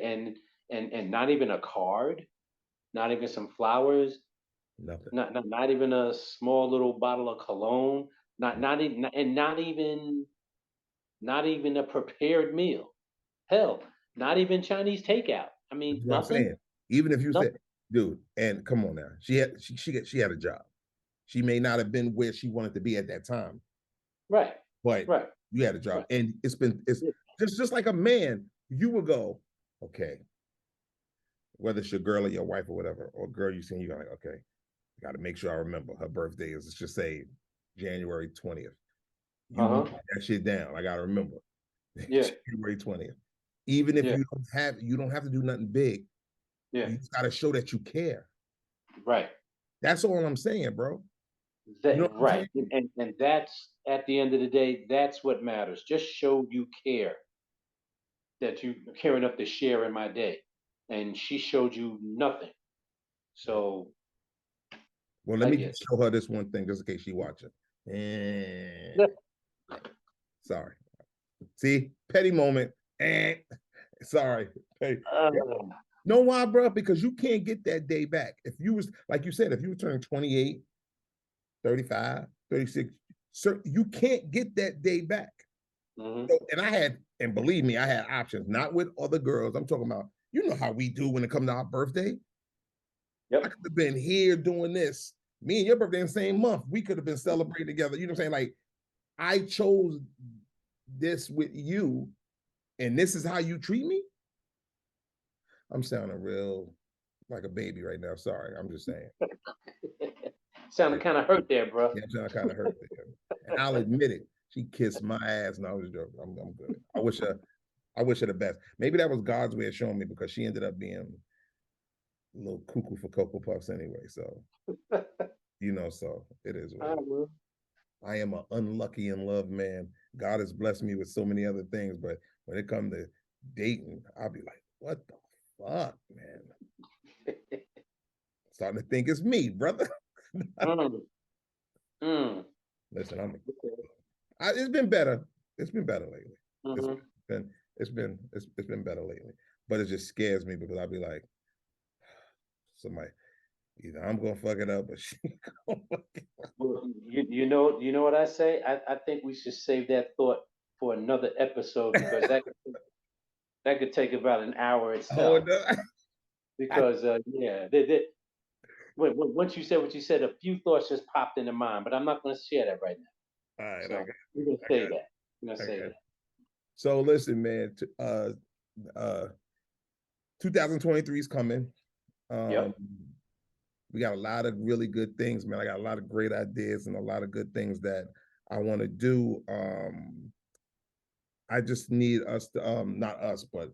[SPEAKER 2] and not even a card, not even some flowers,
[SPEAKER 1] nothing.
[SPEAKER 2] Not even a small little bottle of cologne. Not even a prepared meal. Hell, not even Chinese takeout. I mean,
[SPEAKER 1] that's what I'm saying. Even if you
[SPEAKER 2] nothing.
[SPEAKER 1] said, dude, and come on now, she had a job. She may not have been where she wanted to be at that time.
[SPEAKER 2] Right.
[SPEAKER 1] But you had a job. Right. And it's just like a man, you would go, okay, whether it's your girl or your wife or whatever, or girl you seen, you're like, okay, I got to make sure I remember her birthday is, let's just say January 20th. You
[SPEAKER 2] Uh-huh.
[SPEAKER 1] write that shit down. I got to remember
[SPEAKER 2] Yeah.
[SPEAKER 1] January 20th. Even if
[SPEAKER 2] Yeah.
[SPEAKER 1] you don't have to do nothing big.
[SPEAKER 2] Yeah.
[SPEAKER 1] You just got to show that you care.
[SPEAKER 2] Right.
[SPEAKER 1] That's all I'm saying, bro. You know
[SPEAKER 2] That
[SPEAKER 1] what I'm
[SPEAKER 2] right.
[SPEAKER 1] saying?
[SPEAKER 2] And that's at the end of the day, that's what matters. Just show you care, that you care enough to share in my day. And she showed you nothing. So
[SPEAKER 1] Well, let
[SPEAKER 2] I
[SPEAKER 1] me
[SPEAKER 2] get
[SPEAKER 1] just show her this one thing just in case she watching.
[SPEAKER 2] it.
[SPEAKER 1] Sorry. See, petty moment. Sorry. Hey. Know why, bro? Because you can't get that day back. If you was, like you said, if you were turning 28, 35, 36, sir, you can't get that day back.
[SPEAKER 2] Mm-hmm.
[SPEAKER 1] So, and I had, and believe me, I had options, not with other girls. I'm talking about, you know how we do when it comes to our birthday. I
[SPEAKER 2] Yep.
[SPEAKER 1] could have been here doing this. Me and your birthday in the same month. We could have been celebrating together. You know what I'm saying? Like, I chose this with you, and this is how you treat me. I'm sounding real like a baby right now. Sorry, I'm just saying.
[SPEAKER 2] Sounded kind of hurt there, bro.
[SPEAKER 1] Yeah, I'm sounding kind of hurt there. And I'll admit it. She kissed my ass, and I was joking. I'm good. I wish her the best. Maybe that was God's way of showing me because she ended up being a little cuckoo for Cocoa Puffs anyway. So so it is what it is. I am an unlucky in love man. God has blessed me with so many other things, but when it comes to dating, I'll be like, what the fuck, man? Starting to think it's me, brother.
[SPEAKER 2] Mm.
[SPEAKER 1] Listen, it's been better. It's been better lately. It's
[SPEAKER 2] Mm-hmm.
[SPEAKER 1] been better lately. But it just scares me because I'll be like, somebody, either I'm gonna fuck it up or she gonna fuck it up.
[SPEAKER 2] Well, you know what I say? I think we should save that thought for another episode because that could take about an hour
[SPEAKER 1] Oh
[SPEAKER 2] itself.
[SPEAKER 1] no.
[SPEAKER 2] Because yeah, once you said what you said, a few thoughts just popped into mind, but I'm not going to share that right now.
[SPEAKER 1] All right,
[SPEAKER 2] So we're
[SPEAKER 1] you.
[SPEAKER 2] gonna
[SPEAKER 1] I
[SPEAKER 2] say
[SPEAKER 1] got
[SPEAKER 2] that. We're gonna
[SPEAKER 1] you. I
[SPEAKER 2] say
[SPEAKER 1] got you.
[SPEAKER 2] that.
[SPEAKER 1] So listen, man, uh 2023 is coming. Um,
[SPEAKER 2] Yep.
[SPEAKER 1] we got a lot of really good things, man. I got a lot of great ideas and a lot of good things that I want to do. I just need us to, not us, but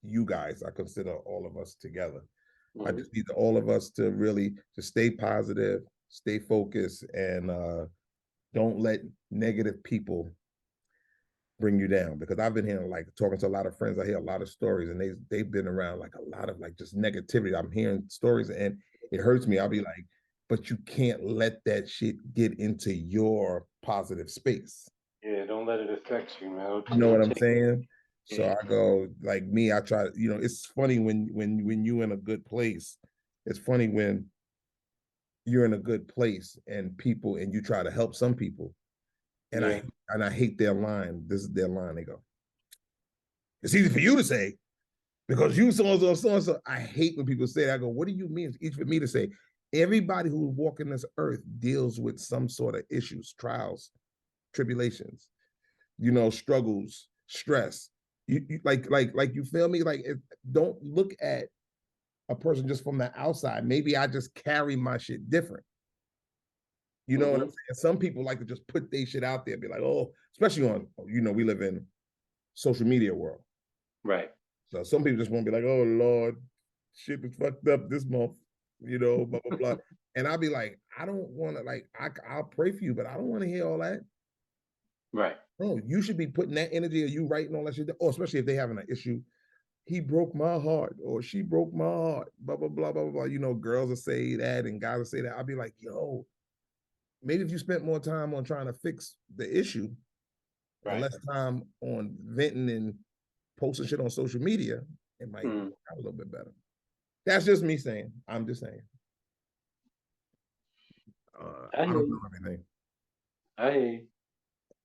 [SPEAKER 1] you guys. I consider all of us together. I
[SPEAKER 2] Mm-hmm.
[SPEAKER 1] just need all of us to really just stay positive, stay focused, and don't let negative people bring you down. Because I've been hearing, like, talking to a lot of friends. I hear a lot of stories, and they've been around like a lot of like just negativity. I'm hearing stories, and it hurts me. I'll be like, but you can't let that shit get into your positive space.
[SPEAKER 2] Yeah, don't let it affect you, man.
[SPEAKER 1] You know
[SPEAKER 2] It'll
[SPEAKER 1] what I'm
[SPEAKER 2] take.
[SPEAKER 1] saying? So
[SPEAKER 2] Yeah.
[SPEAKER 1] I go, like me, I try, it's funny when you in a good place. It's funny when you're in a good place and you try to help some people. And
[SPEAKER 2] Yeah.
[SPEAKER 1] I hate their line. This is their line. They go, it's easy for you to say because you so and so, so and so. I hate when people say that. I go, what do you mean? It's easy for me to say. Everybody who's walking this earth deals with some sort of issues, trials, tribulations, struggles, stress. You like you feel me? Like, don't look at a person just from the outside. Maybe I just carry my shit different. You know what I'm
[SPEAKER 2] Mm-hmm.
[SPEAKER 1] saying? Some people like to just put their shit out there, be like, oh, especially on, we live in social media world.
[SPEAKER 2] Right.
[SPEAKER 1] So some people just want to be like, oh Lord, shit is fucked up this month, blah blah blah. And I'll be like, I don't want to, like, I'll pray for you, but I don't want to hear all that.
[SPEAKER 2] Right.
[SPEAKER 1] No, you should be putting that energy, or you writing all that shit, or especially if they having an issue. He broke my heart, or she broke my heart, blah blah blah blah blah. Girls will say that and guys will say that. I'll be like, yo, maybe if you spent more time on trying to fix the issue and
[SPEAKER 2] Right.
[SPEAKER 1] less time on venting and posting shit on social media, it might
[SPEAKER 2] Mm.
[SPEAKER 1] work out a little bit better. That's just me saying. I'm just saying.
[SPEAKER 2] I
[SPEAKER 1] I
[SPEAKER 2] hear
[SPEAKER 1] don't know
[SPEAKER 2] you.
[SPEAKER 1] everything.
[SPEAKER 2] I hear you.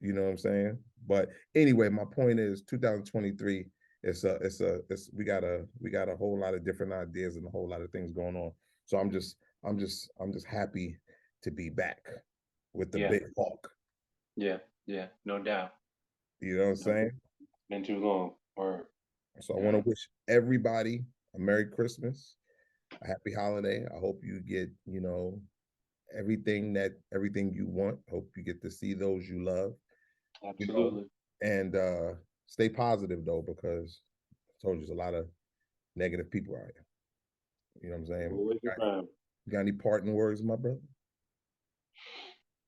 [SPEAKER 1] You know what I'm saying? But anyway, my point is 2023. We got a whole lot of different ideas and a whole lot of things going on. So I'm just happy to be back with the
[SPEAKER 2] Yeah.
[SPEAKER 1] big hawk.
[SPEAKER 2] Yeah. Yeah. No doubt.
[SPEAKER 1] You know what I'm
[SPEAKER 2] No,
[SPEAKER 1] saying?
[SPEAKER 2] been too long. Or
[SPEAKER 1] So I want
[SPEAKER 2] yeah.
[SPEAKER 1] to wish everybody a Merry Christmas, a Happy Holiday. I hope you get, everything you want. Hope you get to see those you love, you know,
[SPEAKER 2] Absolutely.
[SPEAKER 1] and stay positive though, because I told you there's a lot of negative people out here. You know what I'm saying?
[SPEAKER 2] Always around.
[SPEAKER 1] You got any parting words, my brother?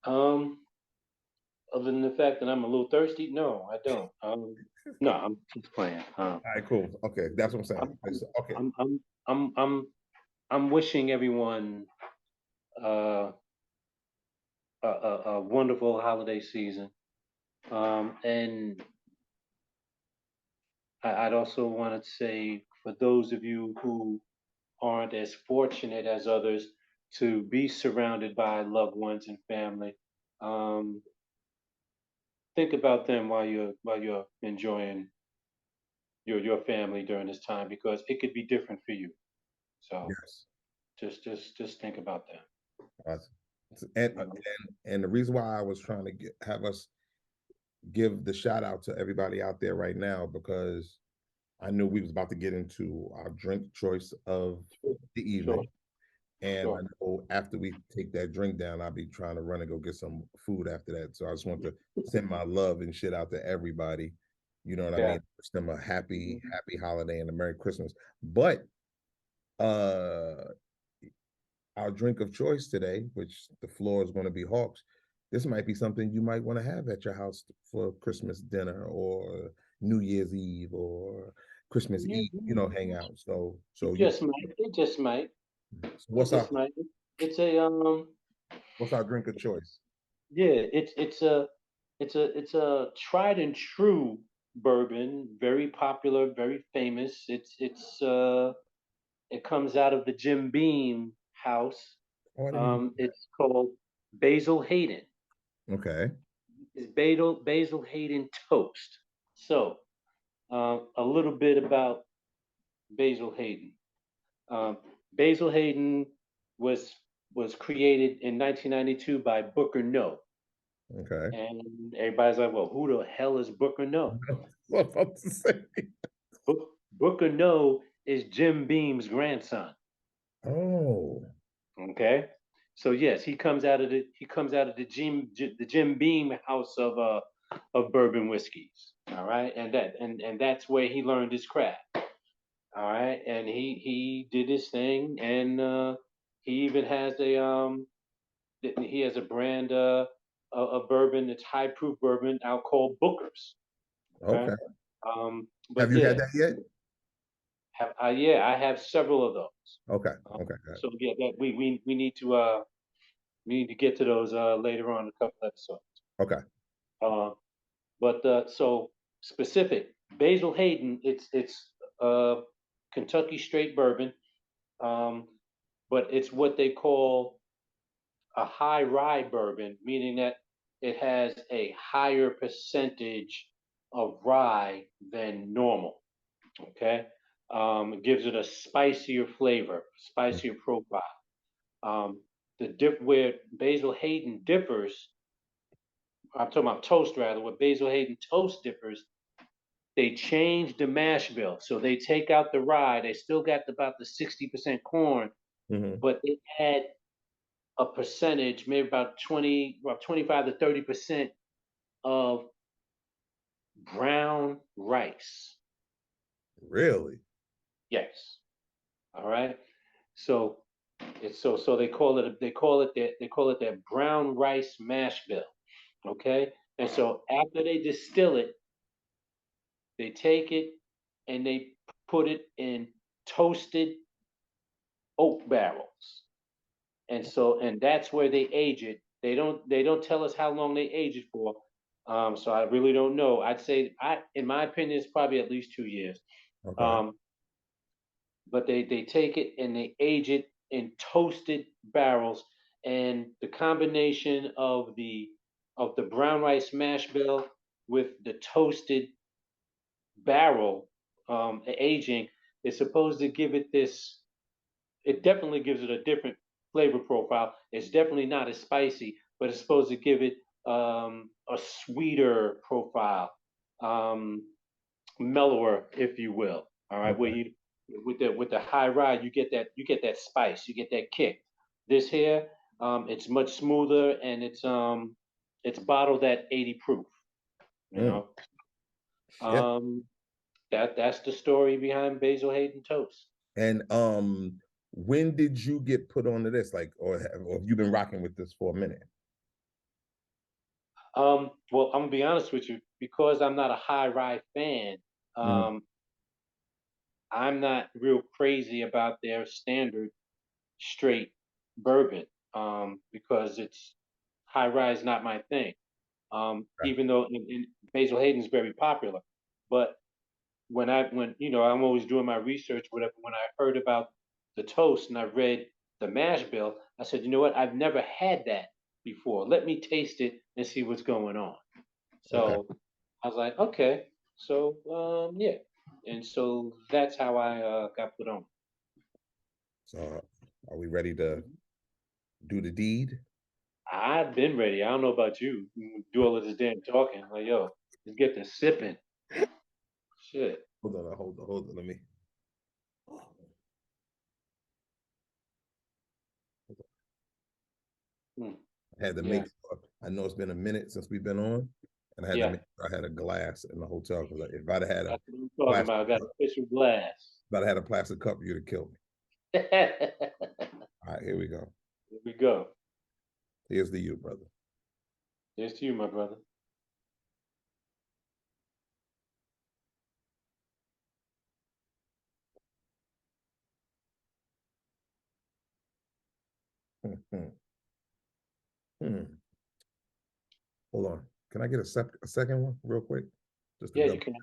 [SPEAKER 2] Um, Other than the fact that I'm a little thirsty, no, I don't. No, I'm just playing.
[SPEAKER 1] All right, cool. Okay, that's what I'm saying.
[SPEAKER 2] I'm,
[SPEAKER 1] Okay,
[SPEAKER 2] I'm, I'm, I'm, I'm, I'm wishing everyone uh, a wonderful holiday season. And I'd also want to say for those of you who aren't as fortunate as others to be surrounded by loved ones and family, um, think about them while you're enjoying your family during this time because it could be different for you. So
[SPEAKER 1] yes.
[SPEAKER 2] just think about that.
[SPEAKER 1] Awesome. And,
[SPEAKER 2] You
[SPEAKER 1] and
[SPEAKER 2] know?
[SPEAKER 1] and the reason why I was trying to have us give the shout out to everybody out there right now, because I knew we was about to get into our drink choice of the
[SPEAKER 2] Sure,
[SPEAKER 1] evening. And I
[SPEAKER 2] sure.
[SPEAKER 1] know after we take that drink down, I'll be trying to run and go get some food after that. So I just want to send my love and shit out to everybody. You know what I
[SPEAKER 2] Yeah.
[SPEAKER 1] mean? Wish them a happy holiday and a Merry Christmas. But uh our drink of choice today, which the floor is going to be Hawks, this might be something you might want to have at your house for Christmas dinner or New Year's Eve or Christmas
[SPEAKER 2] Yeah,
[SPEAKER 1] Eve, hang out.
[SPEAKER 2] it
[SPEAKER 1] So
[SPEAKER 2] just might. It just might. It
[SPEAKER 1] what's our
[SPEAKER 2] just might. It's a.
[SPEAKER 1] what's our drink of choice?
[SPEAKER 2] Yeah, it's a tried and true bourbon, very popular, very famous. It comes out of the Jim Beam house.
[SPEAKER 1] Oh, I didn't even.
[SPEAKER 2] It's called Basil Hayden.
[SPEAKER 1] Okay.
[SPEAKER 2] It's Basil Hayden toast. So, a little bit about Basil Hayden. Um, Basil Hayden was was created in 1992 by Booker No.
[SPEAKER 1] Okay.
[SPEAKER 2] And everybody's like, well, who the hell is Booker No?
[SPEAKER 1] What I'm about to say.
[SPEAKER 2] Booker No is Jim Beam's grandson.
[SPEAKER 1] Oh,
[SPEAKER 2] Okay. So yes, he comes out of the Jim Beam house of bourbon whiskeys. All right. And that's where he learned his craft. All right. And he did his thing and he even has a brand of bourbon, it's high proof bourbon out called Booker's. Okay.
[SPEAKER 1] okay. Have
[SPEAKER 2] But
[SPEAKER 1] you
[SPEAKER 2] yeah,
[SPEAKER 1] had that yet?
[SPEAKER 2] I have several of those.
[SPEAKER 1] Okay. Okay. Got
[SPEAKER 2] So yeah, that we need to get to those later on in a couple episodes.
[SPEAKER 1] it. Okay.
[SPEAKER 2] Uh, but so specific Basil Hayden, it's uh, Kentucky straight bourbon, um, but it's what they call a high rye bourbon, meaning that it has a higher percentage of rye than normal. Okay, it gives it a spicier flavor, spicier profile. Um, where Basil Hayden differs, I'm talking about toast rather. Where Basil Hayden toast differs, they change the mash bill, so they take out the rye. They still got about the 60% corn,
[SPEAKER 1] Mm-hmm.
[SPEAKER 2] but they add a percentage, maybe about 25 to 30% of brown rice.
[SPEAKER 1] Really?
[SPEAKER 2] Yes. All right. So so they call it their brown rice mash bill. Okay. And so after they distill it, they take it and they put it in toasted oak barrels. And that's where they age it. They don't tell us how long they age it for. So I really don't know. I'd say in my opinion, it's probably at least 2 years.
[SPEAKER 1] Okay.
[SPEAKER 2] Um, but they take it and they age it in toasted barrels, and the combination of the brown rice mash bill with the toasted barrel aging is supposed to give it this. It definitely gives it a different flavor profile. It's definitely not as spicy, but it's supposed to give it a sweeter profile, um, mellower, if you will. All right,
[SPEAKER 1] Okay.
[SPEAKER 2] with the high rye, you get that spice, you get that kick. This here, it's much smoother and it's bottled at 80 proof. You
[SPEAKER 1] Mm,
[SPEAKER 2] know,
[SPEAKER 1] shit.
[SPEAKER 2] um, that's the story behind Basil Hayden toast.
[SPEAKER 1] And when did you get put onto this? Like, or have you been rocking with this for a minute?
[SPEAKER 2] Well, I'm gonna be honest with you, because I'm not a high rye fan.
[SPEAKER 1] Mhm.
[SPEAKER 2] Um, I'm not real crazy about their standard straight bourbon, because it's high rye is not my thing.
[SPEAKER 1] Okay.
[SPEAKER 2] Even though Basil Hayden's very popular, but when I'm always doing my research, whatever. When I heard about the toast and I read the mash bill, I said, you know what? I've never had that before. Let me taste it and see what's going on.
[SPEAKER 1] Okay.
[SPEAKER 2] So I was like, okay. So yeah, and so that's how I got put on.
[SPEAKER 1] So, are we ready to do the deed?
[SPEAKER 2] I've been ready. I don't know about you. Do all of this damn talking. Like, yo, let's get to sipping. Shit.
[SPEAKER 1] Hold on. Let me.
[SPEAKER 2] Hmm.
[SPEAKER 1] I had to
[SPEAKER 2] Yeah.
[SPEAKER 1] make sure. I know it's been a minute since we've been on, and I had to
[SPEAKER 2] Yeah.
[SPEAKER 1] make sure I had a glass in the hotel because if I'd have had a
[SPEAKER 2] That's what I'm talking
[SPEAKER 1] plastic
[SPEAKER 2] about. I got
[SPEAKER 1] cup,
[SPEAKER 2] a official glass.
[SPEAKER 1] if I'd have had a plastic cup, you'd have killed me.
[SPEAKER 2] Here
[SPEAKER 1] All right, here we go.
[SPEAKER 2] we go.
[SPEAKER 1] Here's the you, brother.
[SPEAKER 2] Here's to you, my brother.
[SPEAKER 1] Hmm, hmm, hmm. Hold on. Can I get a second one real quick? Just to
[SPEAKER 2] Yeah, you
[SPEAKER 1] double.
[SPEAKER 2] can.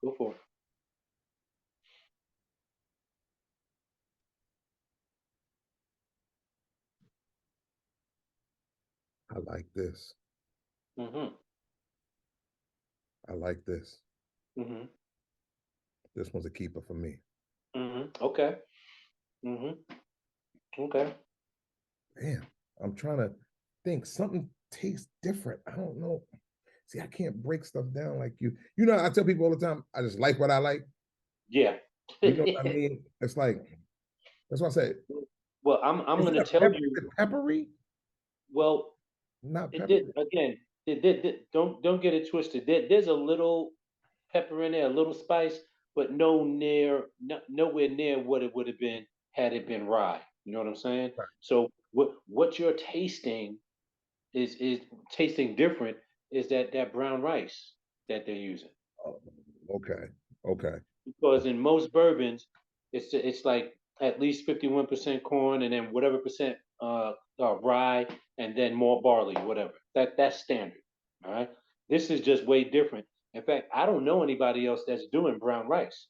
[SPEAKER 2] Go for it.
[SPEAKER 1] I like this.
[SPEAKER 2] Mm-hmm.
[SPEAKER 1] I like this.
[SPEAKER 2] Mm-hmm.
[SPEAKER 1] This one's a keeper for me.
[SPEAKER 2] Mm-hmm. Okay. Mm-hmm. Okay.
[SPEAKER 1] Damn, I'm trying to think. Something tastes different. I don't know. See, I can't break stuff down like you. You know, I tell people all the time, I just like what I like.
[SPEAKER 2] Yeah.
[SPEAKER 1] You know what I mean? It's like that's what I say.
[SPEAKER 2] Well, I'm
[SPEAKER 1] Is it
[SPEAKER 2] gonna
[SPEAKER 1] a
[SPEAKER 2] tell
[SPEAKER 1] pepper?
[SPEAKER 2] you.
[SPEAKER 1] Is it peppery?
[SPEAKER 2] Well,
[SPEAKER 1] Not
[SPEAKER 2] it did
[SPEAKER 1] peppery.
[SPEAKER 2] again. Don't get it twisted. There's a little pepper in there, a little spice, but nowhere near what it would have been had it been rye. You know what I'm saying? So what you're tasting is tasting different is that brown rice that they're using.
[SPEAKER 1] Oh, okay. Okay.
[SPEAKER 2] Because in most bourbons, it's like at least 51% corn and then whatever percent rye and then more barley, whatever. That's standard. All right. This is just way different. In fact, I don't know anybody else that's doing brown rice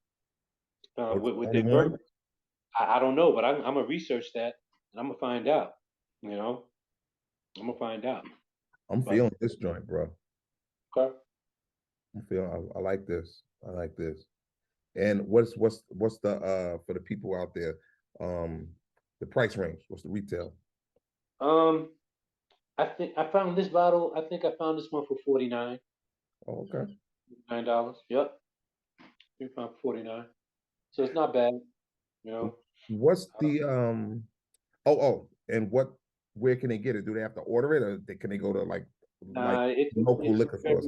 [SPEAKER 1] Oh, it's the
[SPEAKER 2] with
[SPEAKER 1] only
[SPEAKER 2] their
[SPEAKER 1] one?
[SPEAKER 2] bourbon. I don't know, but I'm gonna research that and I'm gonna find out. You know, I'm gonna find out.
[SPEAKER 1] I'm
[SPEAKER 2] But
[SPEAKER 1] feeling this joint, bro.
[SPEAKER 2] okay.
[SPEAKER 1] I'm feeling I like this. I like this. And what's the for the people out there, the price range? What's the retail?
[SPEAKER 2] Um, I think I found this bottle. I think I found this one for
[SPEAKER 1] Oh, okay.
[SPEAKER 2] $49. Yep, we found 49. So it's not bad, you know.
[SPEAKER 1] What's the and where can they get it? Do they have to order it or can they go to like local liquor stores?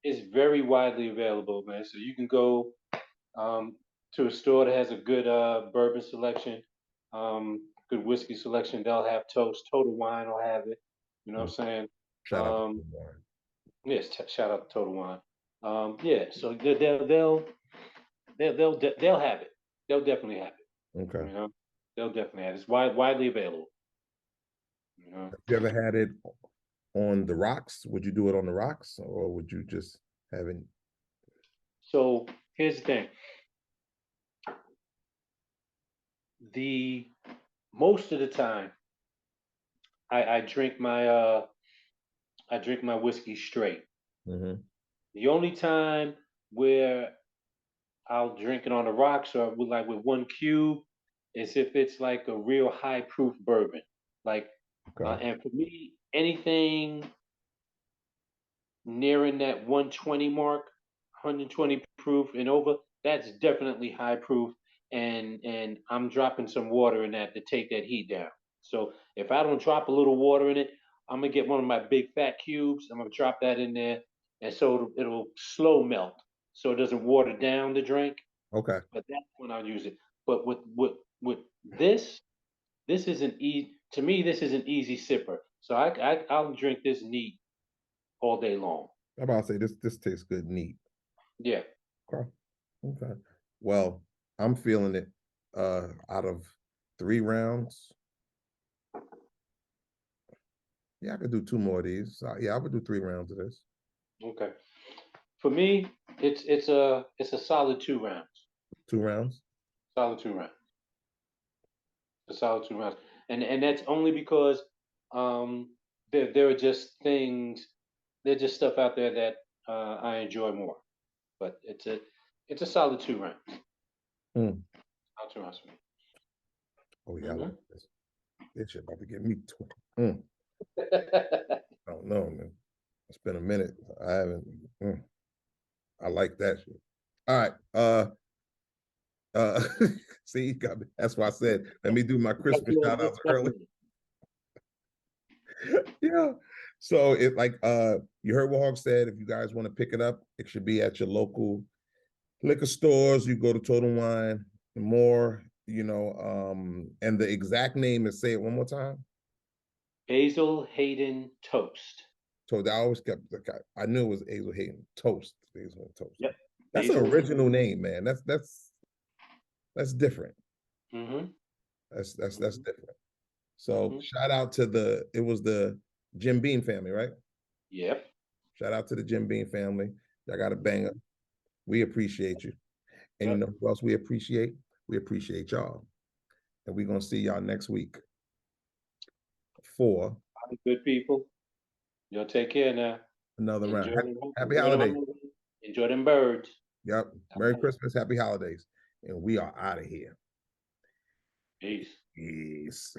[SPEAKER 2] It's very widely available, man. So you can go um, to a store that has a good bourbon selection, good whiskey selection. They'll have toast. Total Wine will have it. You know what I'm saying?
[SPEAKER 1] Shout out to
[SPEAKER 2] Um,
[SPEAKER 1] Warren.
[SPEAKER 2] yes, shout out to Total Wine. Yeah, so they'll have it. They'll definitely have it.
[SPEAKER 1] Okay.
[SPEAKER 2] You know, they'll definitely have it. It's widely available. You know.
[SPEAKER 1] Have you ever had it on the rocks? Would you do it on the rocks or would you just have it?
[SPEAKER 2] So here's the thing. The most of the time I I drink my whiskey straight.
[SPEAKER 1] Mm-hmm.
[SPEAKER 2] The only time where I'll drink it on the rocks or with one cube is if it's like a real high proof bourbon. Like
[SPEAKER 1] Okay.
[SPEAKER 2] and for me, anything nearing that 120 mark, 120 proof and over, that's definitely high proof. and I'm dropping some water in that to take that heat down. So if I don't drop a little water in it, I'm gonna get one of my big fat cubes. I'm gonna drop that in there, and so it'll slow melt, so it doesn't water down the drink.
[SPEAKER 1] Okay.
[SPEAKER 2] But that's when I'll use it. But with this, this is an easy to me. This is an easy sipper. So I'll drink this neat all day long.
[SPEAKER 1] I'm about to say this tastes good neat.
[SPEAKER 2] Yeah.
[SPEAKER 1] Okay. Okay. Well, I'm feeling it. Out of 3 rounds. Yeah, I could do 2 more of these. Yeah, I would do 3 rounds of this.
[SPEAKER 2] Okay. For me, it's a solid 2 rounds.
[SPEAKER 1] 2 rounds.
[SPEAKER 2] Solid 2 rounds. A solid 2 rounds. And that's only because there are just things, there's just stuff out there that I enjoy more. But it's a solid 2 rounds.
[SPEAKER 1] Mm.
[SPEAKER 2] Solid 2 rounds for me.
[SPEAKER 1] Oh yeah, I like
[SPEAKER 2] Hmm.
[SPEAKER 1] this. This shit about to get me. I don't know, man. It's been a minute. I haven't. I like that shit. All right. See, you got me. That's why I said let me do my Christmas shout outs early. Yeah. So it like you heard what Hawk said. If you guys want to pick it up, it should be at your local liquor stores. You go to Total Wine, more, and the exact name is, say it one more time.
[SPEAKER 2] Basil Hayden toast.
[SPEAKER 1] So I always kept I knew it was Hazel Hayden Toast. Hazel Toast.
[SPEAKER 2] Yep.
[SPEAKER 1] That's an
[SPEAKER 2] Basil.
[SPEAKER 1] original name, man. That's different.
[SPEAKER 2] Mm-hmm.
[SPEAKER 1] That's
[SPEAKER 2] Mm-hmm.
[SPEAKER 1] different. So
[SPEAKER 2] Mm-hmm.
[SPEAKER 1] shout out to it was the Jim Beam family, right?
[SPEAKER 2] Yep.
[SPEAKER 1] Shout out to the Jim Beam family. Y'all got a banger. We appreciate you. And you
[SPEAKER 2] Yep.
[SPEAKER 1] know who else we appreciate? We appreciate y'all. And we're gonna see y'all next week for
[SPEAKER 2] Good people. Y'all take care now.
[SPEAKER 1] another round.
[SPEAKER 2] Enjoy them.
[SPEAKER 1] Happy
[SPEAKER 2] Enjoy
[SPEAKER 1] holidays.
[SPEAKER 2] them. Enjoy them birds.
[SPEAKER 1] Yep. Merry Christmas, happy holidays. And we are out of here.
[SPEAKER 2] Peace.
[SPEAKER 1] Yes.